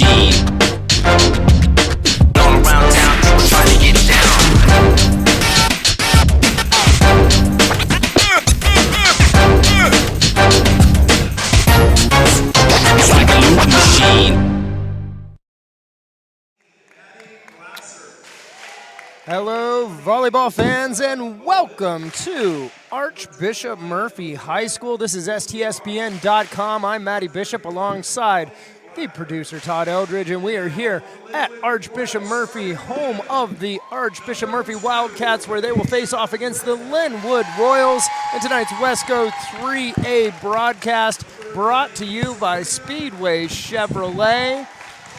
machine. All around town, people trying to get down. It's like a loop machine. Hello, volleyball fans, and welcome to Archbishop Murphy High School. This is STSPN.com. I'm Matty Bishop alongside the producer Todd Eldridge, and we are here at Archbishop Murphy, home of the Archbishop Murphy Wildcats, where they will face off against the Lynnwood Royals in tonight's Wesco 3A broadcast, brought to you by Speedway Chevrolet.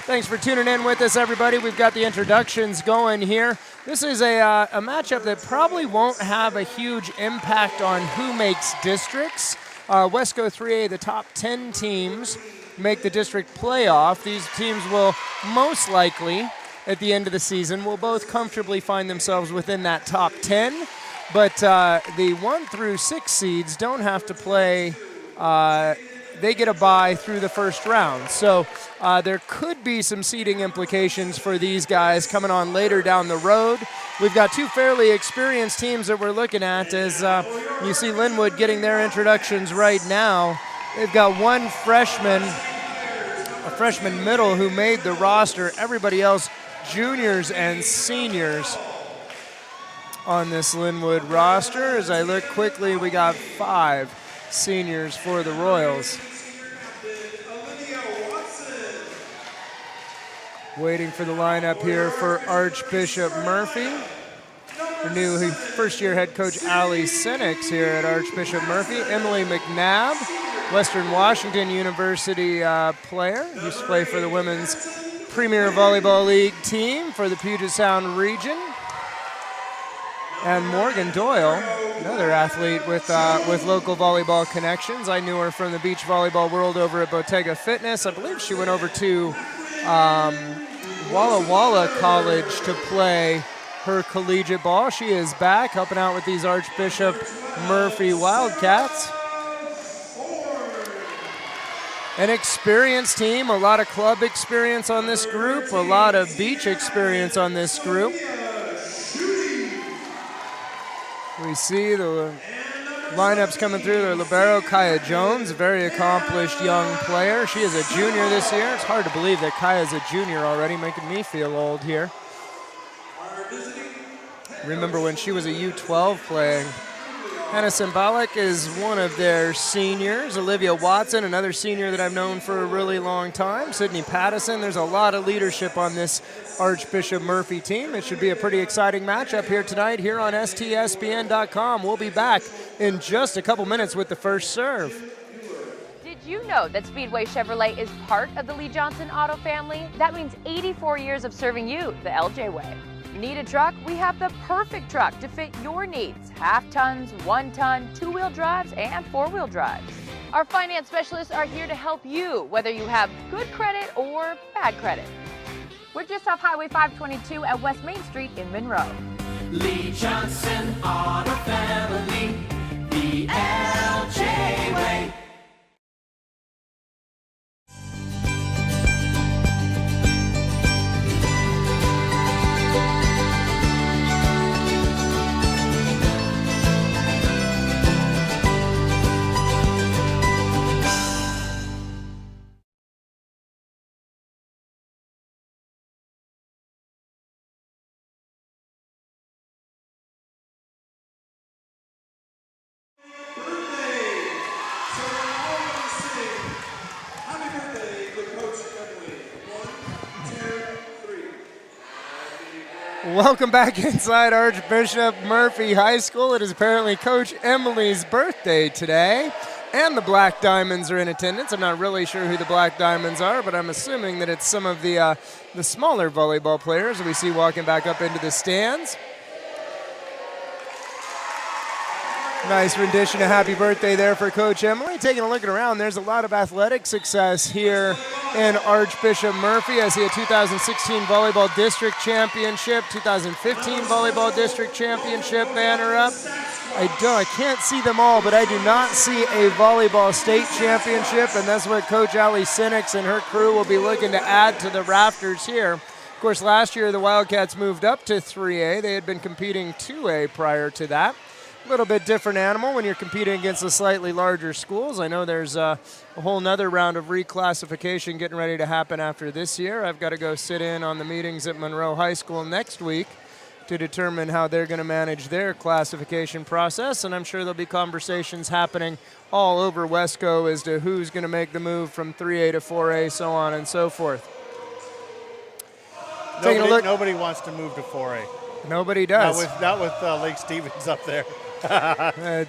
Thanks for tuning in with us, everybody. We've got the introductions going here. This is a matchup that probably won't have a huge impact on who makes districts. Wesco 3A, the top 10 teams make the district playoff. These teams will most likely, at the end of the season, will both comfortably find themselves within that top 10. But the 1 through 6 seeds don't have to play. They get a bye through the first round. So there could be some seeding implications for these guys coming on later down the road. We've got two fairly experienced teams that we're looking at as you see Lynnwood getting their introductions right now. They've got one freshman, a freshman middle who made the roster. Everybody else, juniors and seniors on this Lynnwood roster. As I look quickly, we got 5 seniors for the Royals. Waiting for the lineup here for Archbishop Murphy. The new first-year head coach Ali Senix here at Archbishop Murphy. Emily McNabb, Western Washington University player. Used to play for the Women's Premier Volleyball League team for the Puget Sound region. And Morgan Doyle, another athlete with local volleyball connections. I knew her from the beach volleyball world over at Bottega Fitness. I believe she went over to Walla Walla College to play her collegiate ball. She is back helping out with these Archbishop Murphy Wildcats. An experienced team, a lot of club experience on this group, a lot of beach experience on this group. We see the lineups coming through. Their libero, Kaya Jones, a very accomplished young player. She is a junior this year. It's hard to believe that Kaya is a junior already, making me feel old here. Remember when she was a U12 playing. Hannah Symbolic is one of their seniors. Olivia Watson, another senior that I've known for a really long time. Sydney Pattison. There's a lot of leadership on this Archbishop Murphy team. It should be a pretty exciting matchup here tonight here on STSPN.com. We'll be back in just a couple minutes with the first serve. Did you know that Speedway Chevrolet is part of the Lee Johnson Auto family? That means 84 years of serving you the LJ way. Need a truck? We have the perfect truck to fit your needs. Half tons, 1 ton, 2-wheel drives, and 4-wheel drives. Our finance specialists are here to help you, whether you have good credit or bad credit. We're just off Highway 522 at West Main Street in Monroe. Lee Johnson Auto Family, the LJ way. Welcome back inside Archbishop Murphy High School. It is apparently Coach Emily's birthday today, and the Black Diamonds are in attendance. I'm not really sure who the Black Diamonds are, but I'm assuming that it's some of the smaller volleyball players that we see walking back up into the stands. Nice rendition of happy birthday there for Coach Emily. Taking a look around, there's a lot of athletic success here in Archbishop Murphy. I see a 2016 Volleyball District Championship, 2015 Volleyball District Championship banner up. I can't see them all, but I do not see a volleyball state championship, and that's what Coach Ali Sinix and her crew will be looking to add to the rafters here. Of course, last year the Wildcats moved up to 3A. They had been competing 2A prior to that. A little bit different animal when you're competing against the slightly larger schools. I know there's a whole nother round of reclassification getting ready to happen after this year. I've got to go sit in on the meetings at Monroe High School next week to determine how they're going to manage their classification process, and I'm sure there'll be conversations happening all over Wesco as to who's going to make the move from 3A to 4A, so on and so forth. Taking a look. Nobody wants to move to 4A. Nobody does. Not with Lake Stevens up there.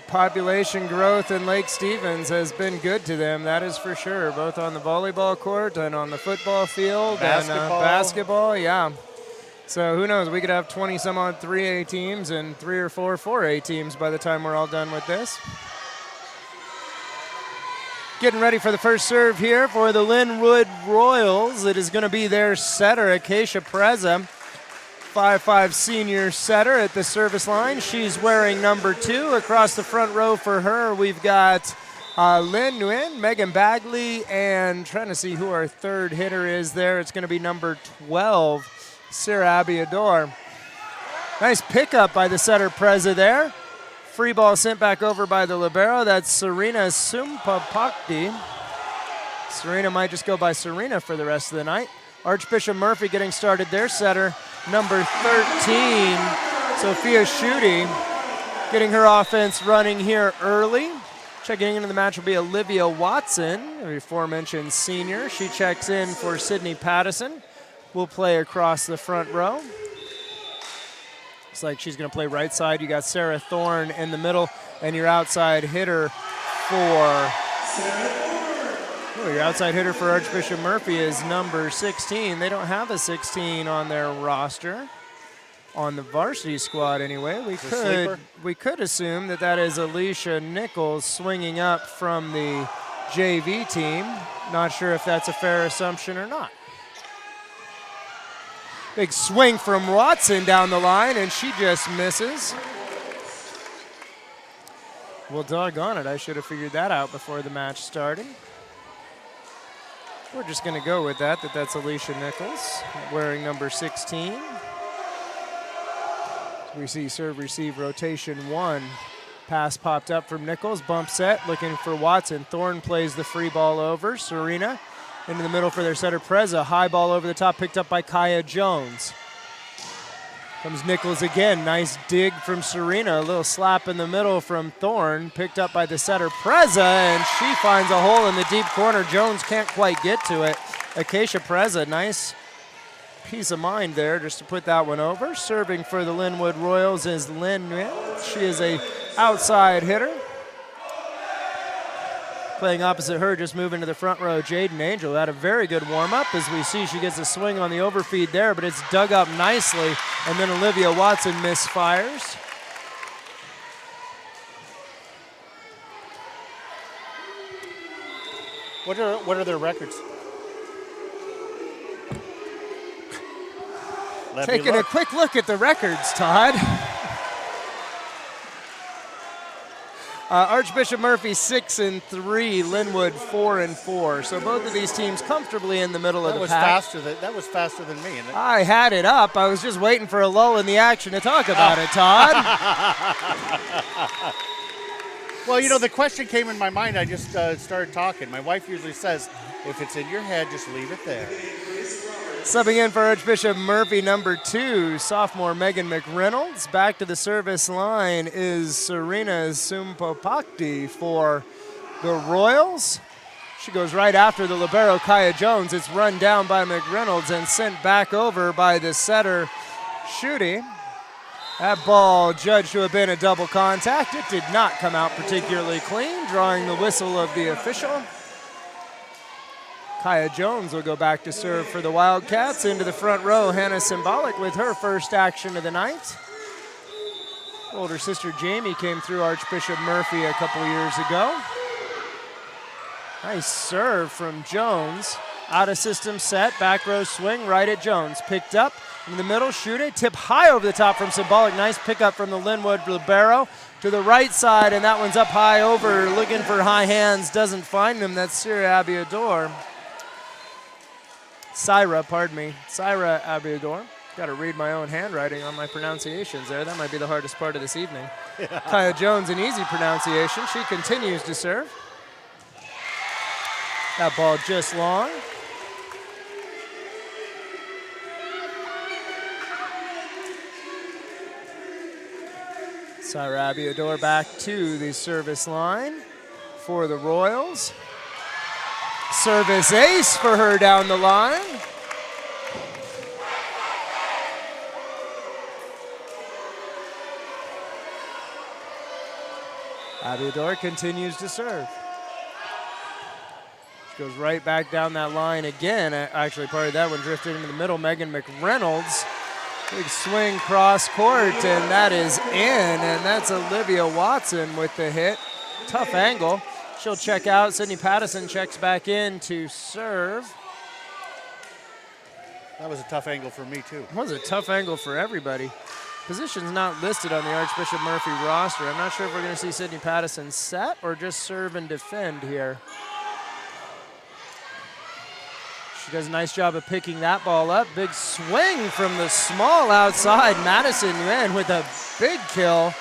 Population growth in Lake Stevens has been good to them, that is for sure, both on the volleyball court and on the football field and basketball, yeah. So who knows, we could have 20 some odd 3A teams and 3 or 4 4A teams by the time we're all done with this. Getting ready for the first serve here for the Lynnwood Royals. It is going to be their setter, Acacia Preza. 5'5" senior setter at the service line. She's wearing number 2. Across the front row for her, we've got Lynnwood, Megan Bagley, and trying to see who our third hitter is there. It's going to be number 12, Sarah Abiador. Nice pickup by the setter Preza there. Free ball sent back over by the libero. That's Serena Sumpapakdi. Serena might just go by Serena for the rest of the night. Archbishop Murphy getting started, their setter, number 13, Sophia Schutte, getting her offense running here early. Checking into the match will be Olivia Watson, the aforementioned senior. She checks in for Sydney Pattison. Will play across the front row. Looks like she's going to play right side. You got Sarah Thorne in the middle, and your outside hitter for Archbishop Murphy is number 16. They don't have a 16 on their roster, on the varsity squad anyway. We could assume that is Alicia Nichols swinging up from the JV team. Not sure if that's a fair assumption or not. Big swing from Watson down the line, and she just misses. Well, doggone it, I should have figured that out before the match started. We're just going to go with that's Alicia Nichols wearing number 16. We see serve, receive, rotation 1. Pass popped up from Nichols, bump set, looking for Watson. Thorne plays the free ball over. Serena into the middle for their setter Preza. High ball over the top, picked up by Kaya Jones. Comes Nichols again, nice dig from Serena. A little slap in the middle from Thorne, picked up by the setter Preza, and she finds a hole in the deep corner. Jones can't quite get to it. Acacia Preza, nice piece of mind there just to put that one over. Serving for the Lynnwood Royals is Lynnwood. She is a outside hitter. Playing opposite her, just moving to the front row, Jaden Angel had a very good warm-up. As we see, she gets a swing on the overfeed there, but it's dug up nicely, and then Olivia Watson misfires. What are their records? Taking a quick look at the records, Todd. Archbishop Murphy 6-3, Lynnwood 4-4. So both of these teams comfortably in the middle of the pack. That was faster than me. I had it up. I was just waiting for a lull in the action to talk about it, Todd. Well, the question came in my mind. I just started talking. My wife usually says, if it's in your head, just leave it there. Subbing in for Archbishop Murphy, number 2, sophomore Megan McReynolds. Back to the service line is Serena Sumpapakdi for the Royals. She goes right after the libero, Kaya Jones. It's run down by McReynolds and sent back over by the setter, Schutte. That ball judged to have been a double contact. It did not come out particularly clean, drawing the whistle of the official. Kaya Jones will go back to serve for the Wildcats. Into the front row, Hannah Symbolic with her first action of the night. Older sister Jamie came through Archbishop Murphy a couple years ago. Nice serve from Jones. Out of system set, back row swing, right at Jones. Picked up in the middle, shoot it, tip high over the top from Symbolic. Nice pickup from the Lynnwood libero to the right side, and that one's up high over, looking for high hands, doesn't find them. That's Syra Abiador. Got to read my own handwriting on my pronunciations there. That might be the hardest part of this evening. Kaya Jones, an easy pronunciation. She continues to serve. That ball just long. Syra Abiador back to the service line for the Royals. Service ace for her down the line. Abiador continues to serve. She goes right back down that line again. Actually, part of that one drifted into the middle. Megan McReynolds. Big swing cross court, and that is in, and that's Olivia Watson with the hit. Tough angle. She'll check out. Sydney Pattison checks back in to serve. That was a tough angle for me, too. It was a tough angle for everybody. Position's not listed on the Archbishop Murphy roster. I'm not sure if we're going to see Sydney Pattison set or just serve and defend here. She does a nice job of picking that ball up. Big swing from the small outside. Madison Nguyen with a big kill.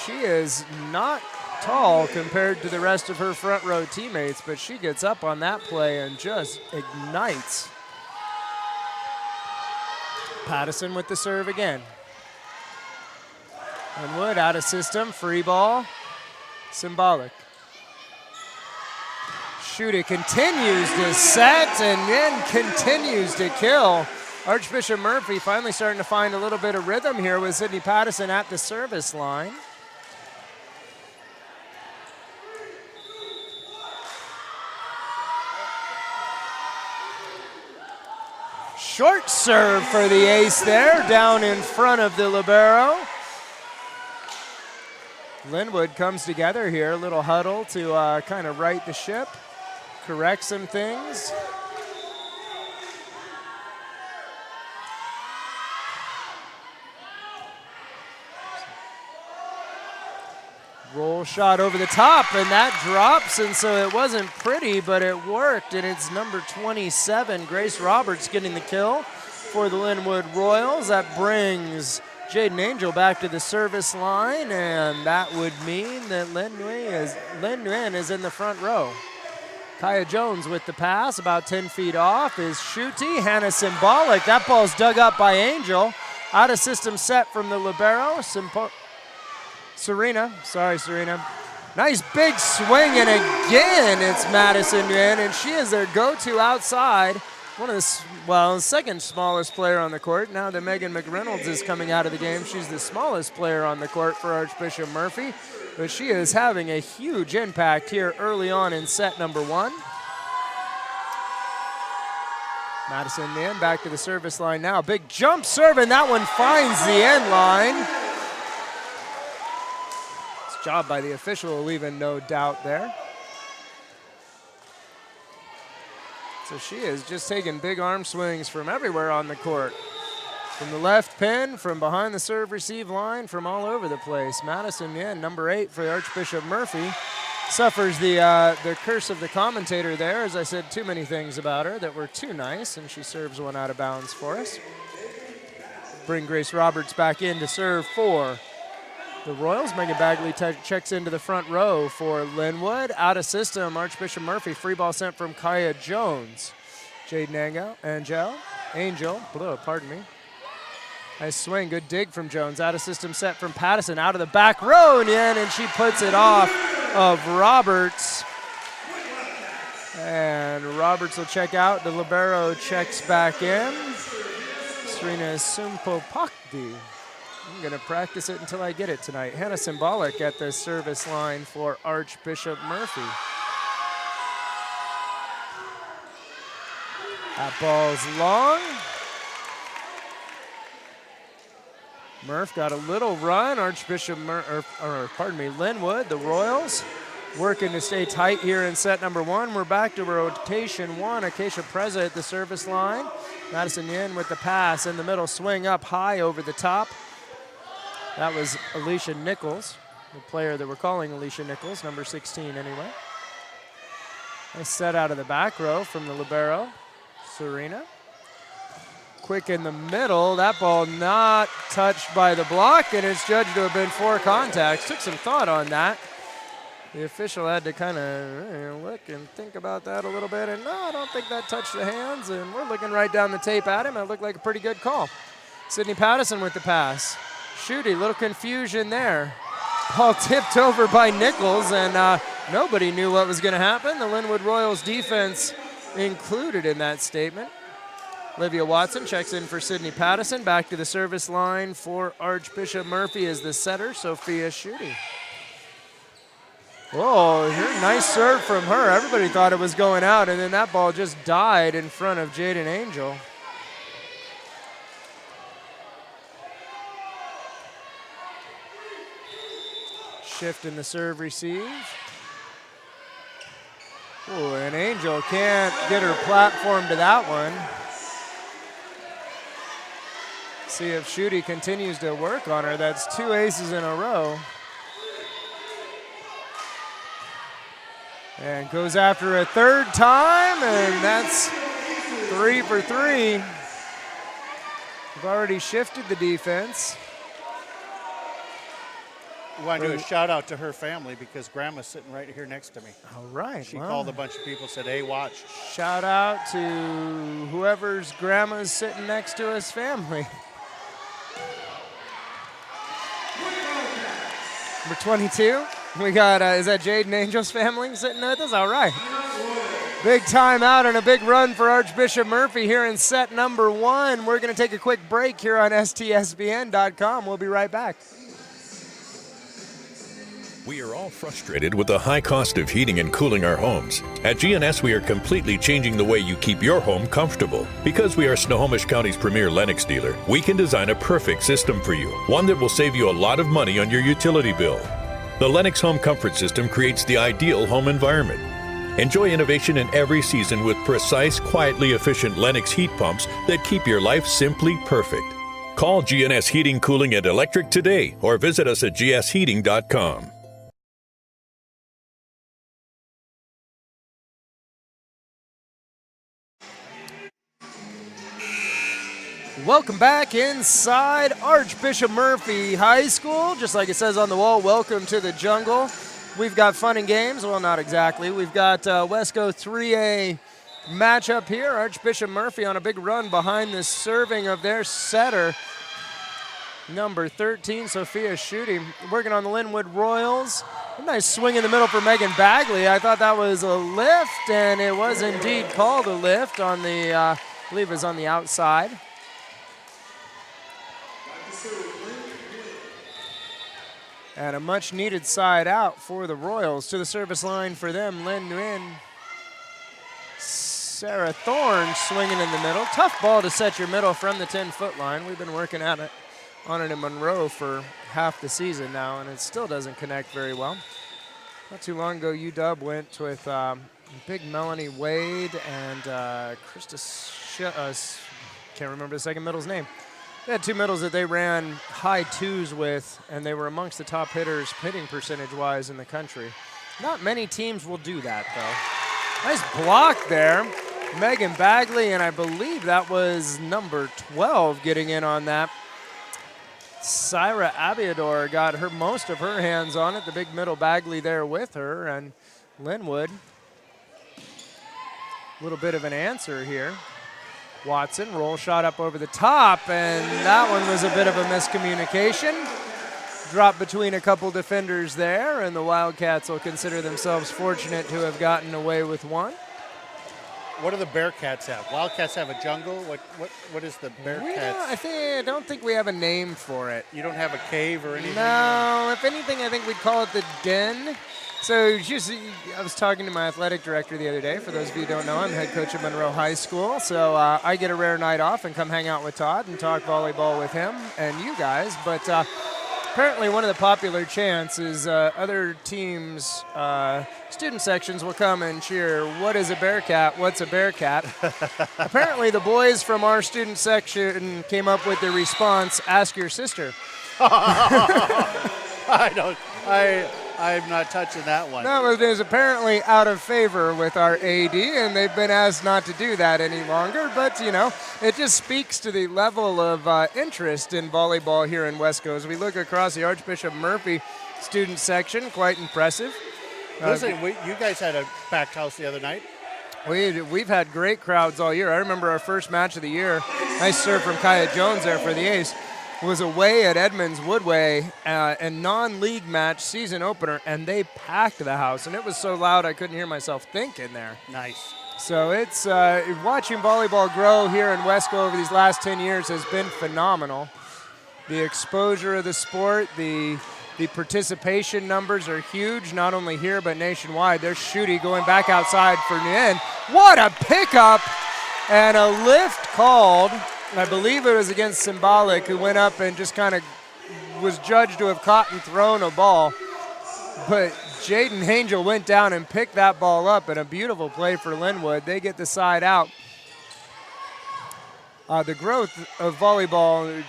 She is not tall compared to the rest of her front row teammates, but she gets up on that play and just ignites. Pattison with the serve again. Lynnwood out of system, free ball, Symbolic. Shoot, it continues to set and then continues to kill. Archbishop Murphy finally starting to find a little bit of rhythm here with Sydney Pattison at the service line. Short serve for the ace there, down in front of the libero. Lynnwood comes together here, a little huddle to kind of right the ship, correct some things. Roll shot over the top, and that drops, and so it wasn't pretty, but it worked, and it's number 27, Grace Roberts, getting the kill for the Lynnwood Royals. That brings Jaden Angel back to the service line, and that would mean that Lynn Nguyen is in the front row. Kaya Jones with the pass, about 10 feet off, is Shuti. Hannah Symbolic. That ball's dug up by Angel. Out of system set from the libero. Serena. Nice big swing, and again it's Madison Nguyen, and she is their go-to outside. One of the second smallest player on the court. Now that Megan McReynolds is coming out of the game, she's the smallest player on the court for Archbishop Murphy, but she is having a huge impact here early on in set number one. Madison Nguyen back to the service line now. Big jump serve, and that one finds the end line. Job by the official, leaving no doubt there. So she is just taking big arm swings from everywhere on the court. From the left pin, from behind the serve receive line, from all over the place. Madison Nguyen, number 8 for Archbishop Murphy, suffers the curse of the commentator there, as I said too many things about her that were too nice, and she serves one out of bounds for us. Bring Grace Roberts back in to serve for the Royals. Megan Bagley checks into the front row for Lynnwood. Out of system, Archbishop Murphy. Free ball sent from Kaya Jones. Jaden Angel. Pardon me. Nice swing, good dig from Jones. Out of system set from Pattison. Out of the back row and she puts it off of Roberts. And Roberts will check out. The libero checks back in. Serena Sumpopakdi. I'm going to practice it until I get it tonight. Hannah Symbolic at the service line for Archbishop Murphy. That ball's long. Murph got a little run. Lynnwood, the Royals, working to stay tight here in set number 1. We're back to rotation 1. Acacia Preza at the service line. Madison Yin with the pass in the middle, swing up high over the top. That was Alicia Nichols, the player that we're calling Alicia Nichols, number 16 anyway. Nice set out of the back row from the libero, Serena. Quick in the middle, that ball not touched by the block, and it's judged to have been 4 contacts. Took some thought on that. The official had to kind of look and think about that a little bit, and no, I don't think that touched the hands, and we're looking right down the tape at him. It looked like a pretty good call. Sydney Pattison with the pass. Schutte, little confusion there. Ball tipped over by Nichols, and nobody knew what was going to happen. The Lynnwood Royals defense included in that statement. Olivia Watson checks in for Sydney Pattison. Back to the service line for Archbishop Murphy is the setter, Sophia Schutte. Oh, nice serve from her. Everybody thought it was going out, and then that ball just died in front of Jaden Angel. Shift in the serve receive. Oh, and Angel can't get her platform to that one. See if Schutte continues to work on her. That's 2 aces in a row. And goes after a 3rd time, and that's 3 for 3. We've already shifted the defense. I want to do a shout out to her family because Grandma's sitting right here next to me. All right. She called a bunch of people, said, hey, watch. Shout out to whoever's grandma's sitting next to us family. Number 22, we got, is that Jaden Angel's family sitting with us? All right. Big timeout and a big run for Archbishop Murphy here in set number 1. We're going to take a quick break here on STSPN.com. We'll be right back. We are all frustrated with the high cost of heating and cooling our homes. At GNS, we are completely changing the way you keep your home comfortable. Because we are Snohomish County's premier Lennox dealer, we can design a perfect system for you, one that will save you a lot of money on your utility bill. The Lennox Home Comfort System creates the ideal home environment. Enjoy innovation in every season with precise, quietly efficient Lennox heat pumps that keep your life simply perfect. Call GNS Heating, Cooling, and Electric today or visit us at gsheating.com. Welcome back inside Archbishop Murphy High School. Just like it says on the wall, welcome to the jungle. We've got fun and games. Well, not exactly. We've got Wesco 3A matchup here. Archbishop Murphy on a big run behind the serving of their setter, number 13, Sophia Schutte. Working on the Lynnwood Royals. A nice swing in the middle for Megan Bagley. I thought that was a lift, and it was indeed called a lift on the, I believe it was on the outside. And a much-needed side out for the Royals. To the service line for them, Lynnwood. Sarah Thorne swinging in the middle. Tough ball to set your middle from the 10-foot line. We've been working at it on it in Monroe for half the season now, and it still doesn't connect very well. Not too long ago, UW went with big Melanie Wade and Krista, can't remember the second middle's name. They had 2 middles that they ran high 2s with, and they were amongst the top hitters hitting percentage-wise in the country. Not many teams will do that, though. Nice block there. Megan Bagley, and I believe that was number 12 getting in on that. Syra Abiador got most of her hands on it. The big middle Bagley there with her, and Lynnwood. A little bit of an answer here. Watson, roll shot up over the top, and that one was a bit of a miscommunication. Dropped between a couple defenders there, and the Wildcats will consider themselves fortunate to have gotten away with one. What do the Bearcats have? Wildcats have a jungle? What is the Bearcats? I don't think we have a name for it. You don't have a cave or anything? No, if anything, I think we'd call it the Den. So I was talking to my athletic director the other day. For those of you who don't know, I'm head coach at Monroe High School. So I get a rare night off and come hang out with Todd and talk volleyball with him and you guys. But Apparently one of the popular chants is other teams' student sections will come and cheer, "What is a Bearcat? What's a Bearcat?" Apparently the boys from our student section came up with the response, "Ask your sister." I'm not touching that one. That was is apparently out of favor with our AD, and they've been asked not to do that any longer. But, you know, it just speaks to the level of interest in volleyball here in Wesco. As we look across the Archbishop Murphy student section, quite impressive. Listen, you guys had a packed house the other night. We've had great crowds all year. I remember our first match of the year. Nice serve from Kaya Jones there for the ace. Was away at Edmonds Woodway, a non-league match season opener, and they packed the house, and it was so loud I couldn't hear myself think in there. Nice. So it's watching volleyball grow here in Wesco over these last 10 years has been phenomenal. The exposure of the sport, the participation numbers are huge, not only here but nationwide. There's Schutte going back outside for Nguyen. What a pickup and a lift called. I believe it was against Symbolic, who went up and just kind of was judged to have caught and thrown a ball. But Jaden Angel went down and picked that ball up, and a beautiful play for Lynnwood. They get the side out. The growth of volleyball,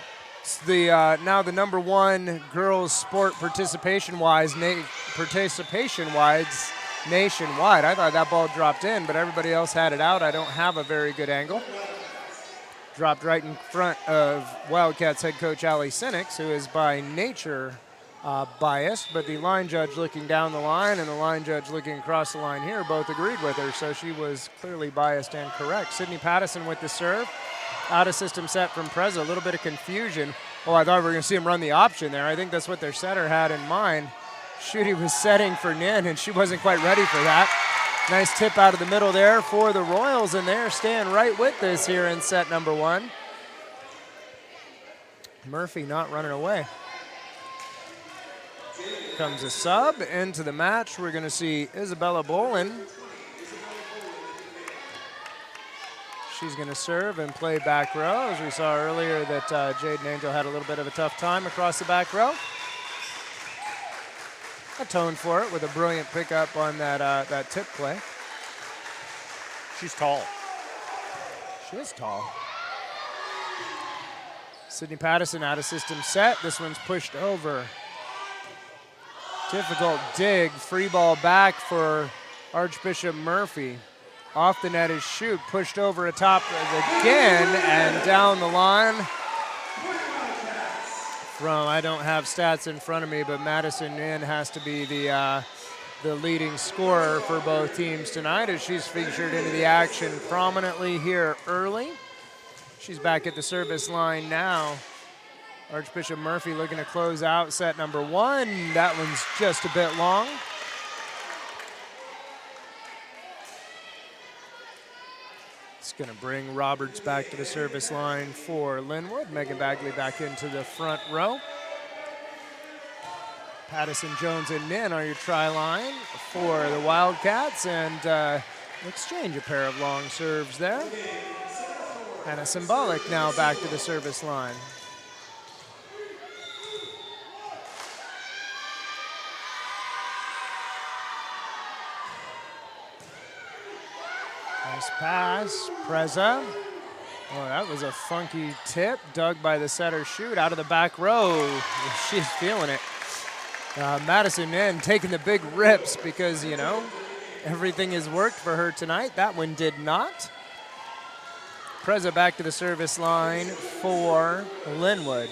now the #1 girls sport participation-wise nationwide. I thought that ball dropped in, but everybody else had it out. I don't have a very good angle. Dropped right in front of Wildcats head coach Ali Sinix, who is by nature biased, but the line judge looking down the line and the line judge looking across the line here both agreed with her, so she was clearly biased and correct. Sydney Pattison with the serve. Out of system set from Preza, a little bit of confusion. Oh, I thought we were going to see him run the option there. I think that's what their setter had in mind. Schutte was setting for Nin, and she wasn't quite ready for that. Nice tip out of the middle there for the Royals, and they're staying right with this here in set #1. Murphy not running away. Comes a sub into the match. We're going to see Isabella Bolin. She's going to serve and play back row. As we saw earlier that Jaden Angel had a little bit of a tough time across the back row. Atoned for it with a brilliant pickup on that tip play. She's tall. She is tall. Sydney Pattison out of system set. This one's pushed over. Difficult dig. Free ball back for Archbishop Murphy. Off the net is Shoot. Pushed over atop again and down the line. From, I don't have stats in front of me, but Madison Nguyen has to be the leading scorer for both teams tonight, as she's featured into the action prominently here early. She's back at the service line now. Archbishop Murphy looking to close out set #1. That one's just a bit long. It's going to bring Roberts back to the service line for Lynnwood. Megan Bagley back into the front row. Pattison, Jones, and Nin are your try line for the Wildcats, and exchange a pair of long serves there. And a Symbolic now back to the service line. Nice pass, Preza. Oh, that was a funky tip, dug by the setter Shoot out of the back row. She's feeling it. Madison Nguyen taking the big rips because, you know, everything has worked for her tonight. That one did not. Preza back to the service line for Lynnwood.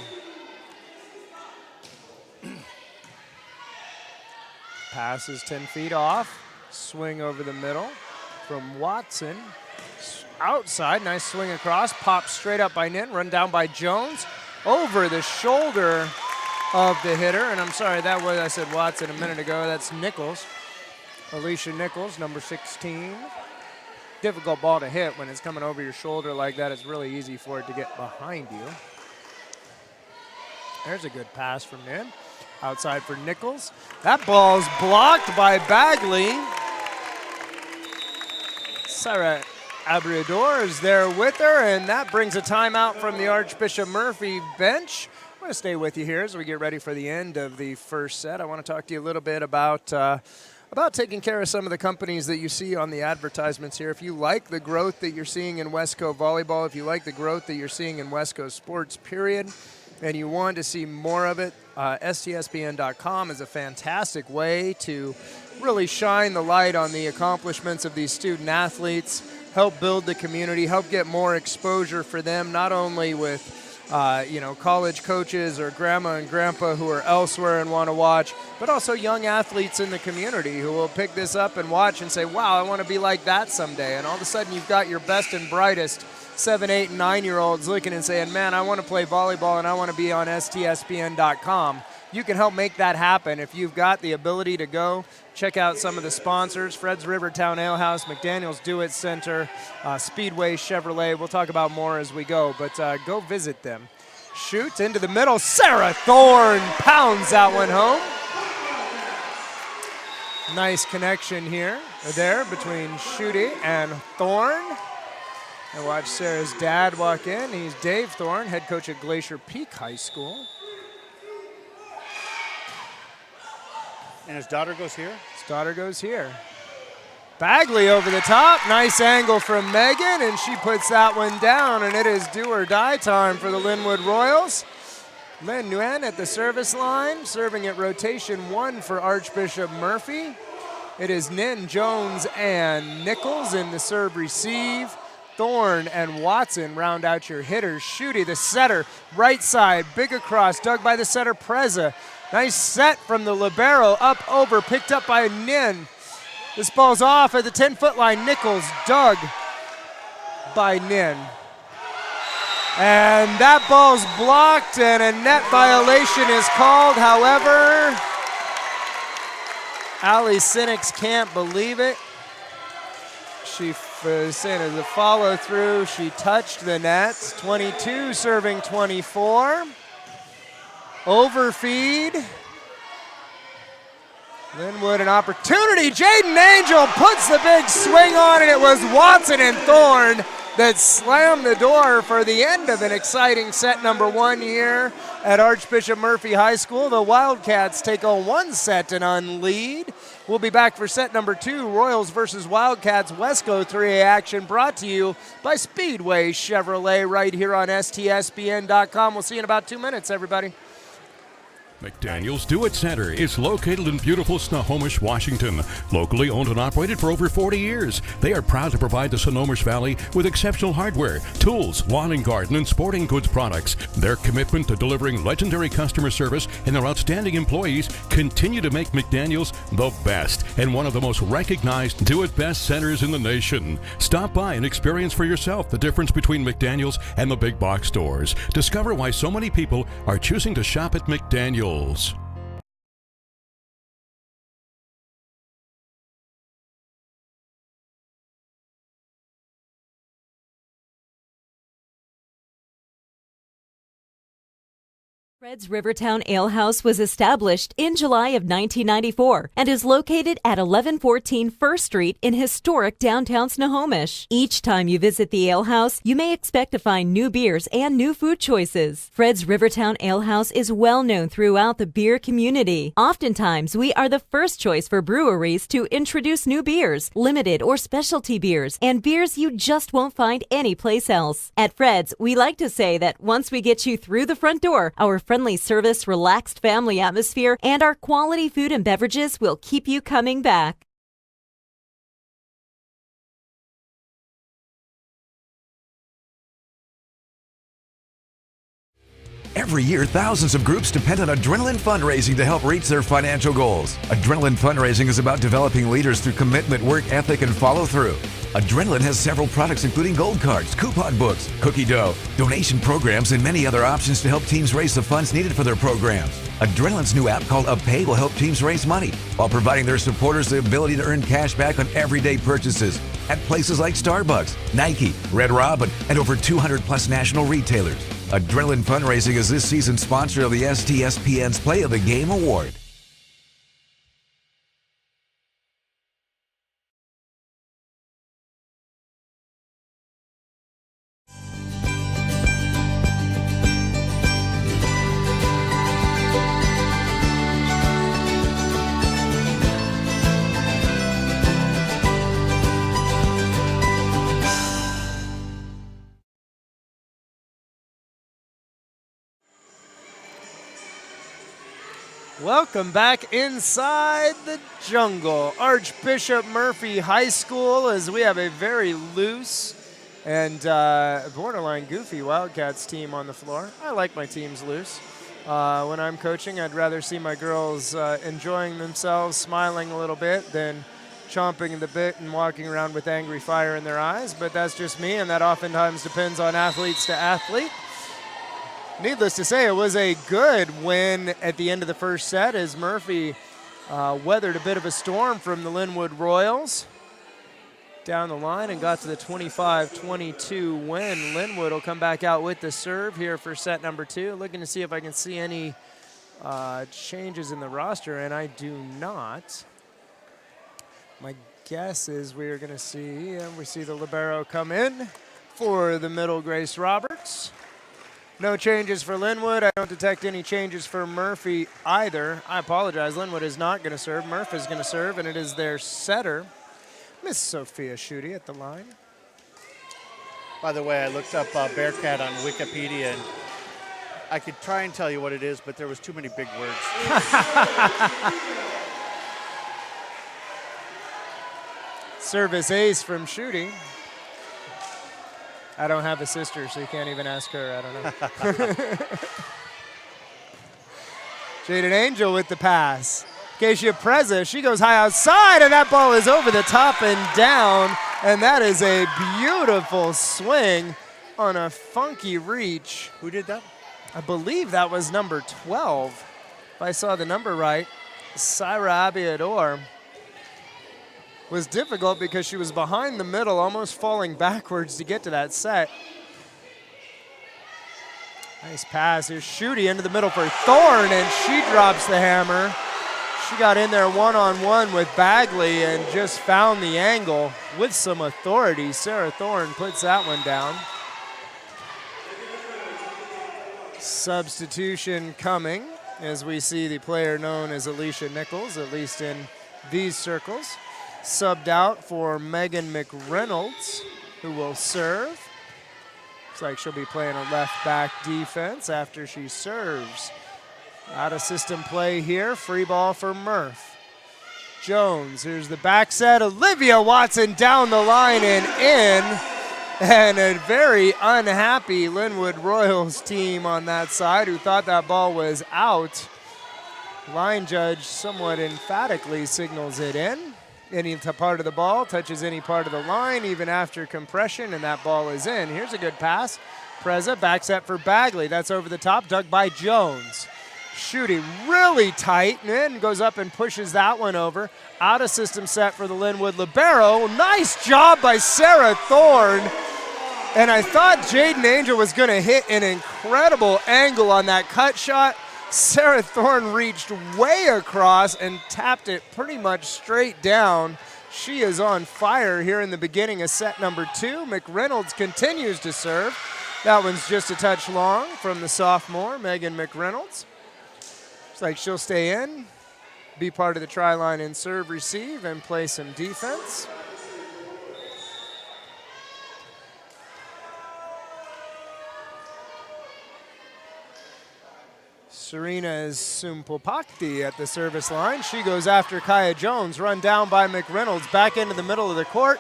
Pass is 10 feet off. Swing over the middle from Watson. Outside, nice swing across. Popped straight up by Nin, run down by Jones. Over the shoulder of the hitter. And I'm sorry, that was, I said Watson a minute ago. That's Nichols. Alicia Nichols, number 16. Difficult ball to hit when it's coming over your shoulder like that. It's really easy for it to get behind you. There's a good pass from Nin. Outside for Nichols. That ball's blocked by Bagley. Sarah Abriador is there with her, and that brings a timeout from the Archbishop Murphy bench. going to stay with you here as we get ready for the end of the first set. I want to talk to you a little bit about taking care of some of the companies that you see on the advertisements here. If you like the growth that you're seeing in Wesco Volleyball, if you like the growth that you're seeing in Wesco Sports, period, and you want to see more of it, STSPN.com is a fantastic way to really shine the light on the accomplishments of these student athletes, help build the community, help get more exposure for them, not only with college coaches or grandma and grandpa who are elsewhere and want to watch, but also young athletes in the community who will pick this up and watch and say, wow, I want to be like that someday. And all of a sudden you've got your best and brightest 7, 8, and 9-year-olds looking and saying, man, I want to play volleyball and I want to be on STSPN.com. You can help make that happen if you've got the ability to go. Check out some of the sponsors, Fred's Rivertown Ale House, McDaniel's Do-It Center, Speedway Chevrolet. We'll talk about more as we go, but go visit them. Shoot into the middle. Sarah Thorne pounds that one home. Nice connection there between Schutte and Thorne. And watch Sarah's dad walk in. He's Dave Thorne, head coach at Glacier Peak High School. And his daughter goes here? His daughter goes here. Bagley over the top. Nice angle from Megan, and she puts that one down, and it is do or die time for the Lynnwood Royals. Lynn Nguyen at the service line, serving at rotation 1 for Archbishop Murphy. It is Nin, Jones, and Nichols in the serve receive. Thorne and Watson round out your hitters. Schutte, the setter, right side, big across, dug by the setter, Preza. Nice set from the libero, up over, picked up by Nin. This ball's off at the 10-foot line. Nichols dug by Nin. And that ball's blocked and a net violation is called. However, Allie Sinix can't believe it. She was saying as a follow through, she touched the nets. 22 serving 24. Overfeed. Lynnwood an opportunity. Jaden Angel puts the big swing on, and it was Watson and Thorne that slammed the door for the end of an exciting set number 1 here at Archbishop Murphy High School. The Wildcats take a 1-set-to-none lead. We'll be back for set number 2, Royals versus Wildcats Wesco 3A action, brought to you by Speedway Chevrolet right here on STSPN.com. We'll see you in about 2 minutes, everybody. McDaniel's Do-It Center is located in beautiful Snohomish, Washington. Locally owned and operated for over 40 years, they are proud to provide the Snohomish Valley with exceptional hardware, tools, lawn and garden, and sporting goods products. Their commitment to delivering legendary customer service and their outstanding employees continue to make McDaniel's the best and one of the most recognized do-it-best centers in the nation. Stop by and experience for yourself the difference between McDaniel's and the big box stores. Discover why so many people are choosing to shop at McDaniel's. Fred's Rivertown Ale House was established in July of 1994 and is located at 1114 First Street in historic downtown Snohomish. Each time you visit the ale house, you may expect to find new beers and new food choices. Fred's Rivertown Ale House is well known throughout the beer community. Oftentimes, we are the first choice for breweries to introduce new beers, limited or specialty beers, and beers you just won't find anyplace else. At Fred's, we like to say that once we get you through the front door, our friendly service, relaxed family atmosphere, and our quality food and beverages will keep you coming back. Every year, thousands of groups depend on Adrenaline Fundraising to help reach their financial goals. Adrenaline Fundraising is about developing leaders through commitment, work ethic, and follow-through. Adrenaline has several products including gold cards, coupon books, cookie dough, donation programs, and many other options to help teams raise the funds needed for their programs. Adrenaline's new app called UpPay will help teams raise money while providing their supporters the ability to earn cash back on everyday purchases at places like Starbucks, Nike, Red Robin, and over 200 plus national retailers. Adrenaline Fundraising is this season's sponsor of the STSPN's Play of the Game Award. Welcome back inside the jungle. Archbishop Murphy High School, as we have a very loose and borderline goofy Wildcats team on the floor. I like my teams loose. When I'm coaching, I'd rather see my girls enjoying themselves, smiling a little bit, than chomping the bit and walking around with angry fire in their eyes. But that's just me, and that oftentimes depends on athletes to athlete. Needless to say, it was a good win at the end of the first set as Murphy weathered a bit of a storm from the Lynnwood Royals down the line and got to the 25-22 win. Lynnwood will come back out with the serve here for set number 2. Looking to see if I can see any changes in the roster, and I do not. My guess is we're going to see, we see the libero come in for the middle, Grace Roberts. No changes for Lynnwood. I don't detect any changes for Murphy either. I apologize. Lynnwood is not going to serve. Murphy is going to serve, and it is their setter, Miss Sophia Schutte, at the line. By the way, I looked up Bearcat on Wikipedia, and I could try and tell you what it is, but there was too many big words. Service ace from Schutte. I don't have a sister, so you can't even ask her. I don't know. Jaden Angel with the pass. Keisha Preza, she goes high outside, and that ball is over the top and down, and that is a beautiful swing on a funky reach. Who did that? I believe that was number 12, if I saw the number right. Syra Abiador. Was difficult because she was behind the middle, almost falling backwards to get to that set. Nice pass. Here's Schutte into the middle for Thorne, and she drops the hammer. She got in there one-on-one with Bagley and just found the angle with some authority. Sarah Thorne puts that one down. Substitution coming as we see the player known as Alicia Nichols, at least in these circles. Subbed out for Megan McReynolds, who will serve. Looks like she'll be playing a left back defense after she serves. Out of system play here, free ball for Murph. Jones, here's the back set. Olivia Watson down the line and in. And a very unhappy Lynnwood Royals team on that side who thought that ball was out. Line judge somewhat emphatically signals it in. Any part of the ball touches any part of the line, even after compression, and that ball is in. Here's a good pass. Preza, back set for Bagley. That's over the top, dug by Jones. Schutte really tight, and then goes up and pushes that one over. Out of system set for the Lynnwood libero. Nice job by Sarah Thorne. And I thought Jaden Angel was going to hit an incredible angle on that cut shot. Sarah Thorne reached way across and tapped it pretty much straight down. She is on fire here in the beginning of set number 2. McReynolds continues to serve. That one's just a touch long from the sophomore, Megan McReynolds. Looks like she'll stay in, be part of the try line and serve, receive, and play some defense. Serena Sumpopakti at the service line. She goes after Kaya Jones, run down by McReynolds, back into the middle of the court,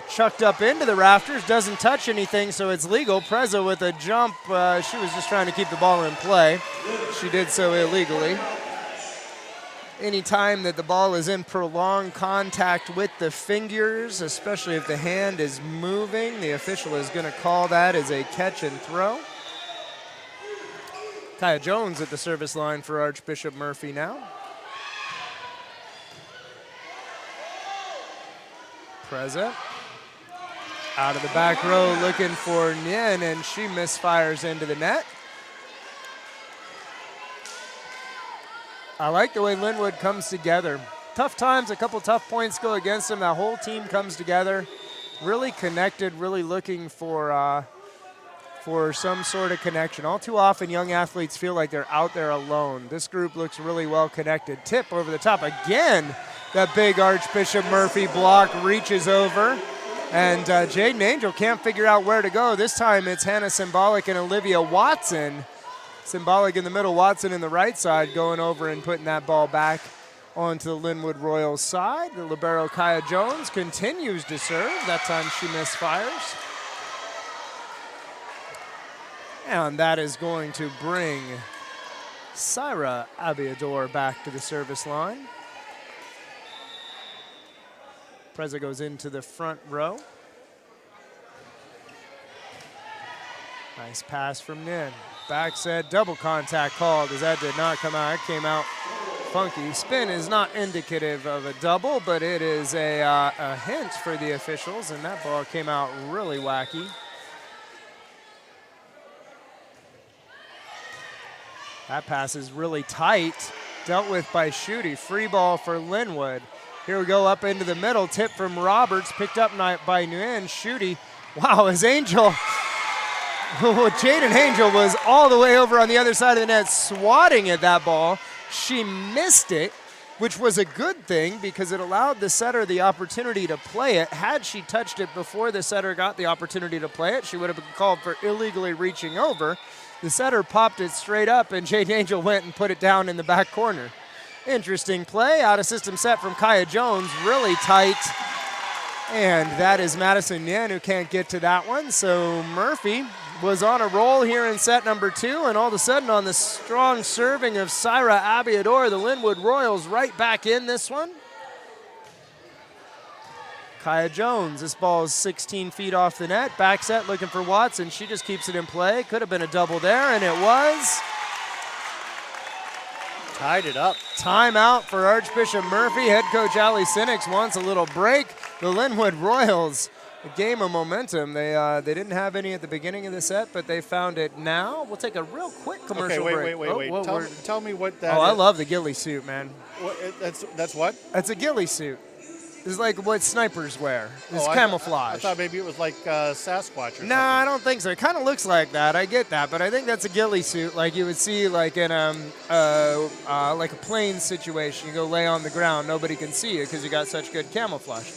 chucked up into the rafters, doesn't touch anything, so it's legal. Preza with a jump. She was just trying to keep the ball in play. She did so illegally. Anytime that the ball is in prolonged contact with the fingers, especially if the hand is moving, the official is going to call that as a catch and throw. Kaya Jones at the service line for Archbishop Murphy now. Preza out of the back row looking for Nien, and she misfires into the net. I like the way Lynnwood comes together. Tough times, a couple tough points go against them. That whole team comes together, really connected, really looking for some sort of connection. All too often, young athletes feel like they're out there alone. This group looks really well connected. Tip over the top. Again, that big Archbishop Murphy block reaches over, and Jaden Angel can't figure out where to go. This time, it's Hannah Symbolic and Olivia Watson Symbolic in the middle, Watson in the right side going over and putting that ball back onto the Lynnwood Royals side. The libero Kaya Jones continues to serve. That time she misfires. And that is going to bring Syra Abiador back to the service line. Preza goes into the front row. Nice pass from Nin. Back set, double contact called as that did not come out. It came out funky. Spin is not indicative of a double, but it is a hint for the officials, and that ball came out really wacky. That pass is really tight, dealt with by Schutte. Free ball for Lynnwood. Here we go up into the middle. Tip from Roberts, picked up by Nguyen. Schutte. Wow, his Angel. Jaden Angel was all the way over on the other side of the net swatting at that ball. She missed it, which was a good thing because it allowed the setter the opportunity to play it. Had she touched it before the setter got the opportunity to play it, she would have been called for illegally reaching over. The setter popped it straight up, and Jaden Angel went and put it down in the back corner. Interesting play, out of system set from Kaya Jones, really tight. And that is Madison Nguyen who can't get to that one. So Murphy was on a roll here in set number 2, and all of a sudden on the strong serving of Syra Abiador, the Lynnwood Royals right back in this one. Kaya Jones, this ball is 16 feet off the net. Back set looking for Watson. She just keeps it in play. Could have been a double there, and it was. Tied it up. Timeout for Archbishop Murphy. Head coach Ali Sinix wants a little break. The Lynnwood Royals, a game of momentum. They didn't have any at the beginning of the set, but they found it now. We'll take a real quick commercial break. Wait. Tell me what that is. I love the ghillie suit, man. That's what? That's a ghillie suit. It's like what snipers wear. It's camouflage. I thought maybe it was like Sasquatch or something. Nah, I don't think so. It kind of looks like that. I get that, but I think that's a ghillie suit, like you would see like in like a plane situation. You go lay on the ground, nobody can see you because you got such good camouflage.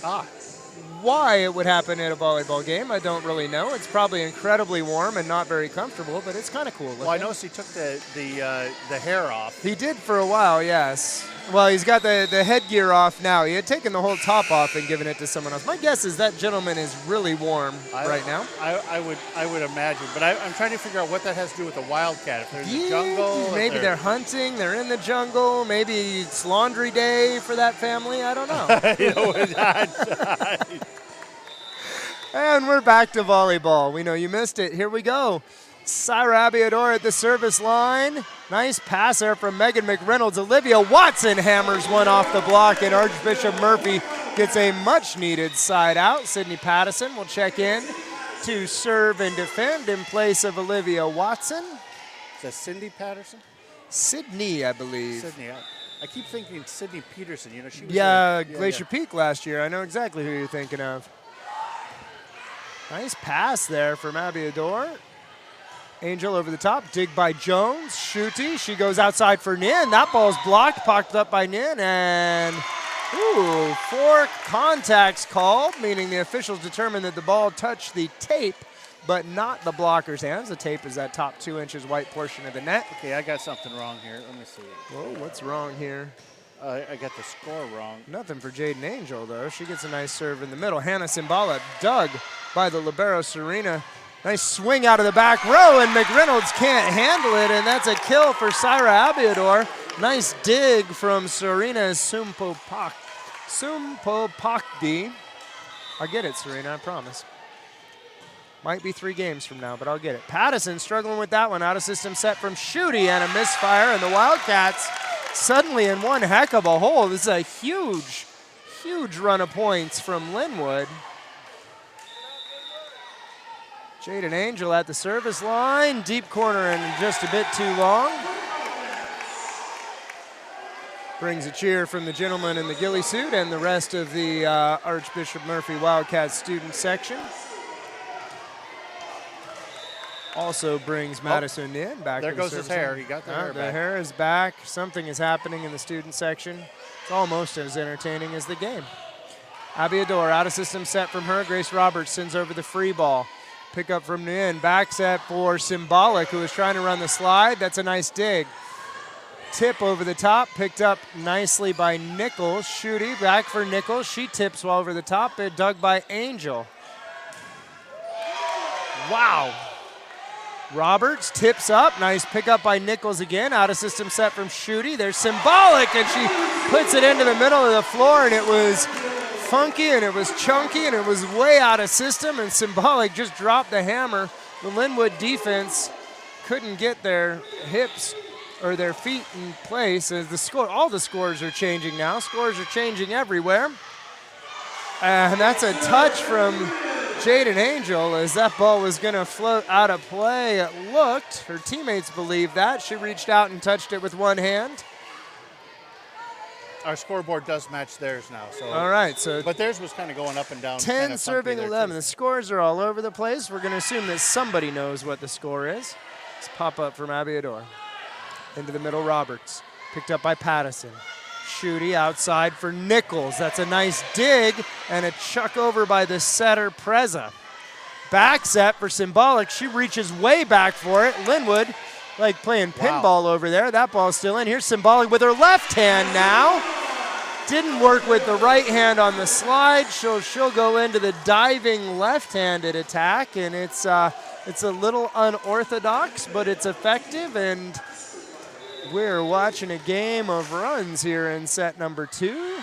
Why it would happen at a volleyball game, I don't really know. It's probably incredibly warm and not very comfortable, but it's kind of cool looking. Well, I noticed he took the hair off. He did for a while, yes. Well, he's got the headgear off now. He had taken the whole top off and given it to someone else. My guess is that gentleman is really warm right now. I would imagine, but I'm trying to figure out what that has to do with the Wildcat. If they're in the jungle, maybe they're hunting. They're in the jungle. Maybe it's laundry day for that family. I don't know. And we're back to volleyball. We know you missed it. Here we go. Syra Abiador at the service line. Nice pass there from Megan McReynolds. Olivia Watson hammers one off the block, and Archbishop Murphy gets a much-needed side out. Sydney Pattison will check in to serve and defend in place of Olivia Watson. Is that Cindy Patterson? Sydney, I believe. Sydney. I keep thinking Sydney Peterson. You know, she was Glacier Peak last year. I know exactly who you're thinking of. Nice pass there from Abiador. Angel over the top, dig by Jones. Schutte, she goes outside for Nin. That ball's blocked, pocked up by Nin, and 4 contacts called, meaning the officials determined that the ball touched the tape, but not the blocker's hands. The tape is that top 2 inches white portion of the net. Okay, I got something wrong here. Let me see. Whoa, what's wrong here? I got the score wrong. Nothing for Jaden Angel, though. She gets a nice serve in the middle. Hannah Simbala dug by the libero Serena. Nice swing out of the back row, and McReynolds can't handle it, and that's a kill for Syra Abiador. Nice dig from Serena Sumpopakdi. I'll get it, Serena, I promise. Might be 3 games from now, but I'll get it. Pattison struggling with that one. Out of system set from Schutte, and a misfire, and the Wildcats suddenly in one heck of a hole. This is a huge, huge run of points from Lynnwood. Jaden Angel at the service line. Deep corner and just a bit too long. Brings a cheer from the gentleman in the ghillie suit and the rest of the Archbishop Murphy Wildcats student section. Also brings Madison in back. There goes his hair. He got the hair back. The hair is back. Something is happening in the student section. It's almost as entertaining as the game. Abiador out of system set from her. Grace Roberts sends over the free ball. Pick up from the end. Back set for Symbolic, who was trying to run the slide. That's a nice dig. Tip over the top, picked up nicely by Nichols. Schutte back for Nichols. She tips well over the top, but dug by Angel. Wow. Roberts tips up. Nice pickup by Nichols again. Out of system set from Schutte. There's Symbolic, and she puts it into the middle of the floor, and it was funky, and it was chunky, and it was way out of system, and Symbolic just dropped the hammer. The Lynnwood defense couldn't get their hips or their feet in place. As the score, all the scores are changing now. Scores are changing everywhere. And that's a touch from Jaden Angel as that ball was going to float out of play. It looked, her teammates believed that. She reached out and touched it with one hand. Our scoreboard does match theirs now. So. All right, so but theirs was kind of going up and down. 10 serving 11. The scores are all over the place. We're going to assume that somebody knows what the score is. Let's pop up from Abiador. Into the middle, Roberts. Picked up by Pattison. Schutte outside for Nichols. That's a nice dig and a chuck over by the setter, Preza. Back set for Symbolic. She reaches way back for it. Lynnwood, like playing pinball over there. That ball's still in. Here's Symbolic with her left hand now. Didn't work with the right hand on the slide. She'll go into the diving left-handed attack, and it's a little unorthodox, but it's effective, and we're watching a game of runs here in set number 2.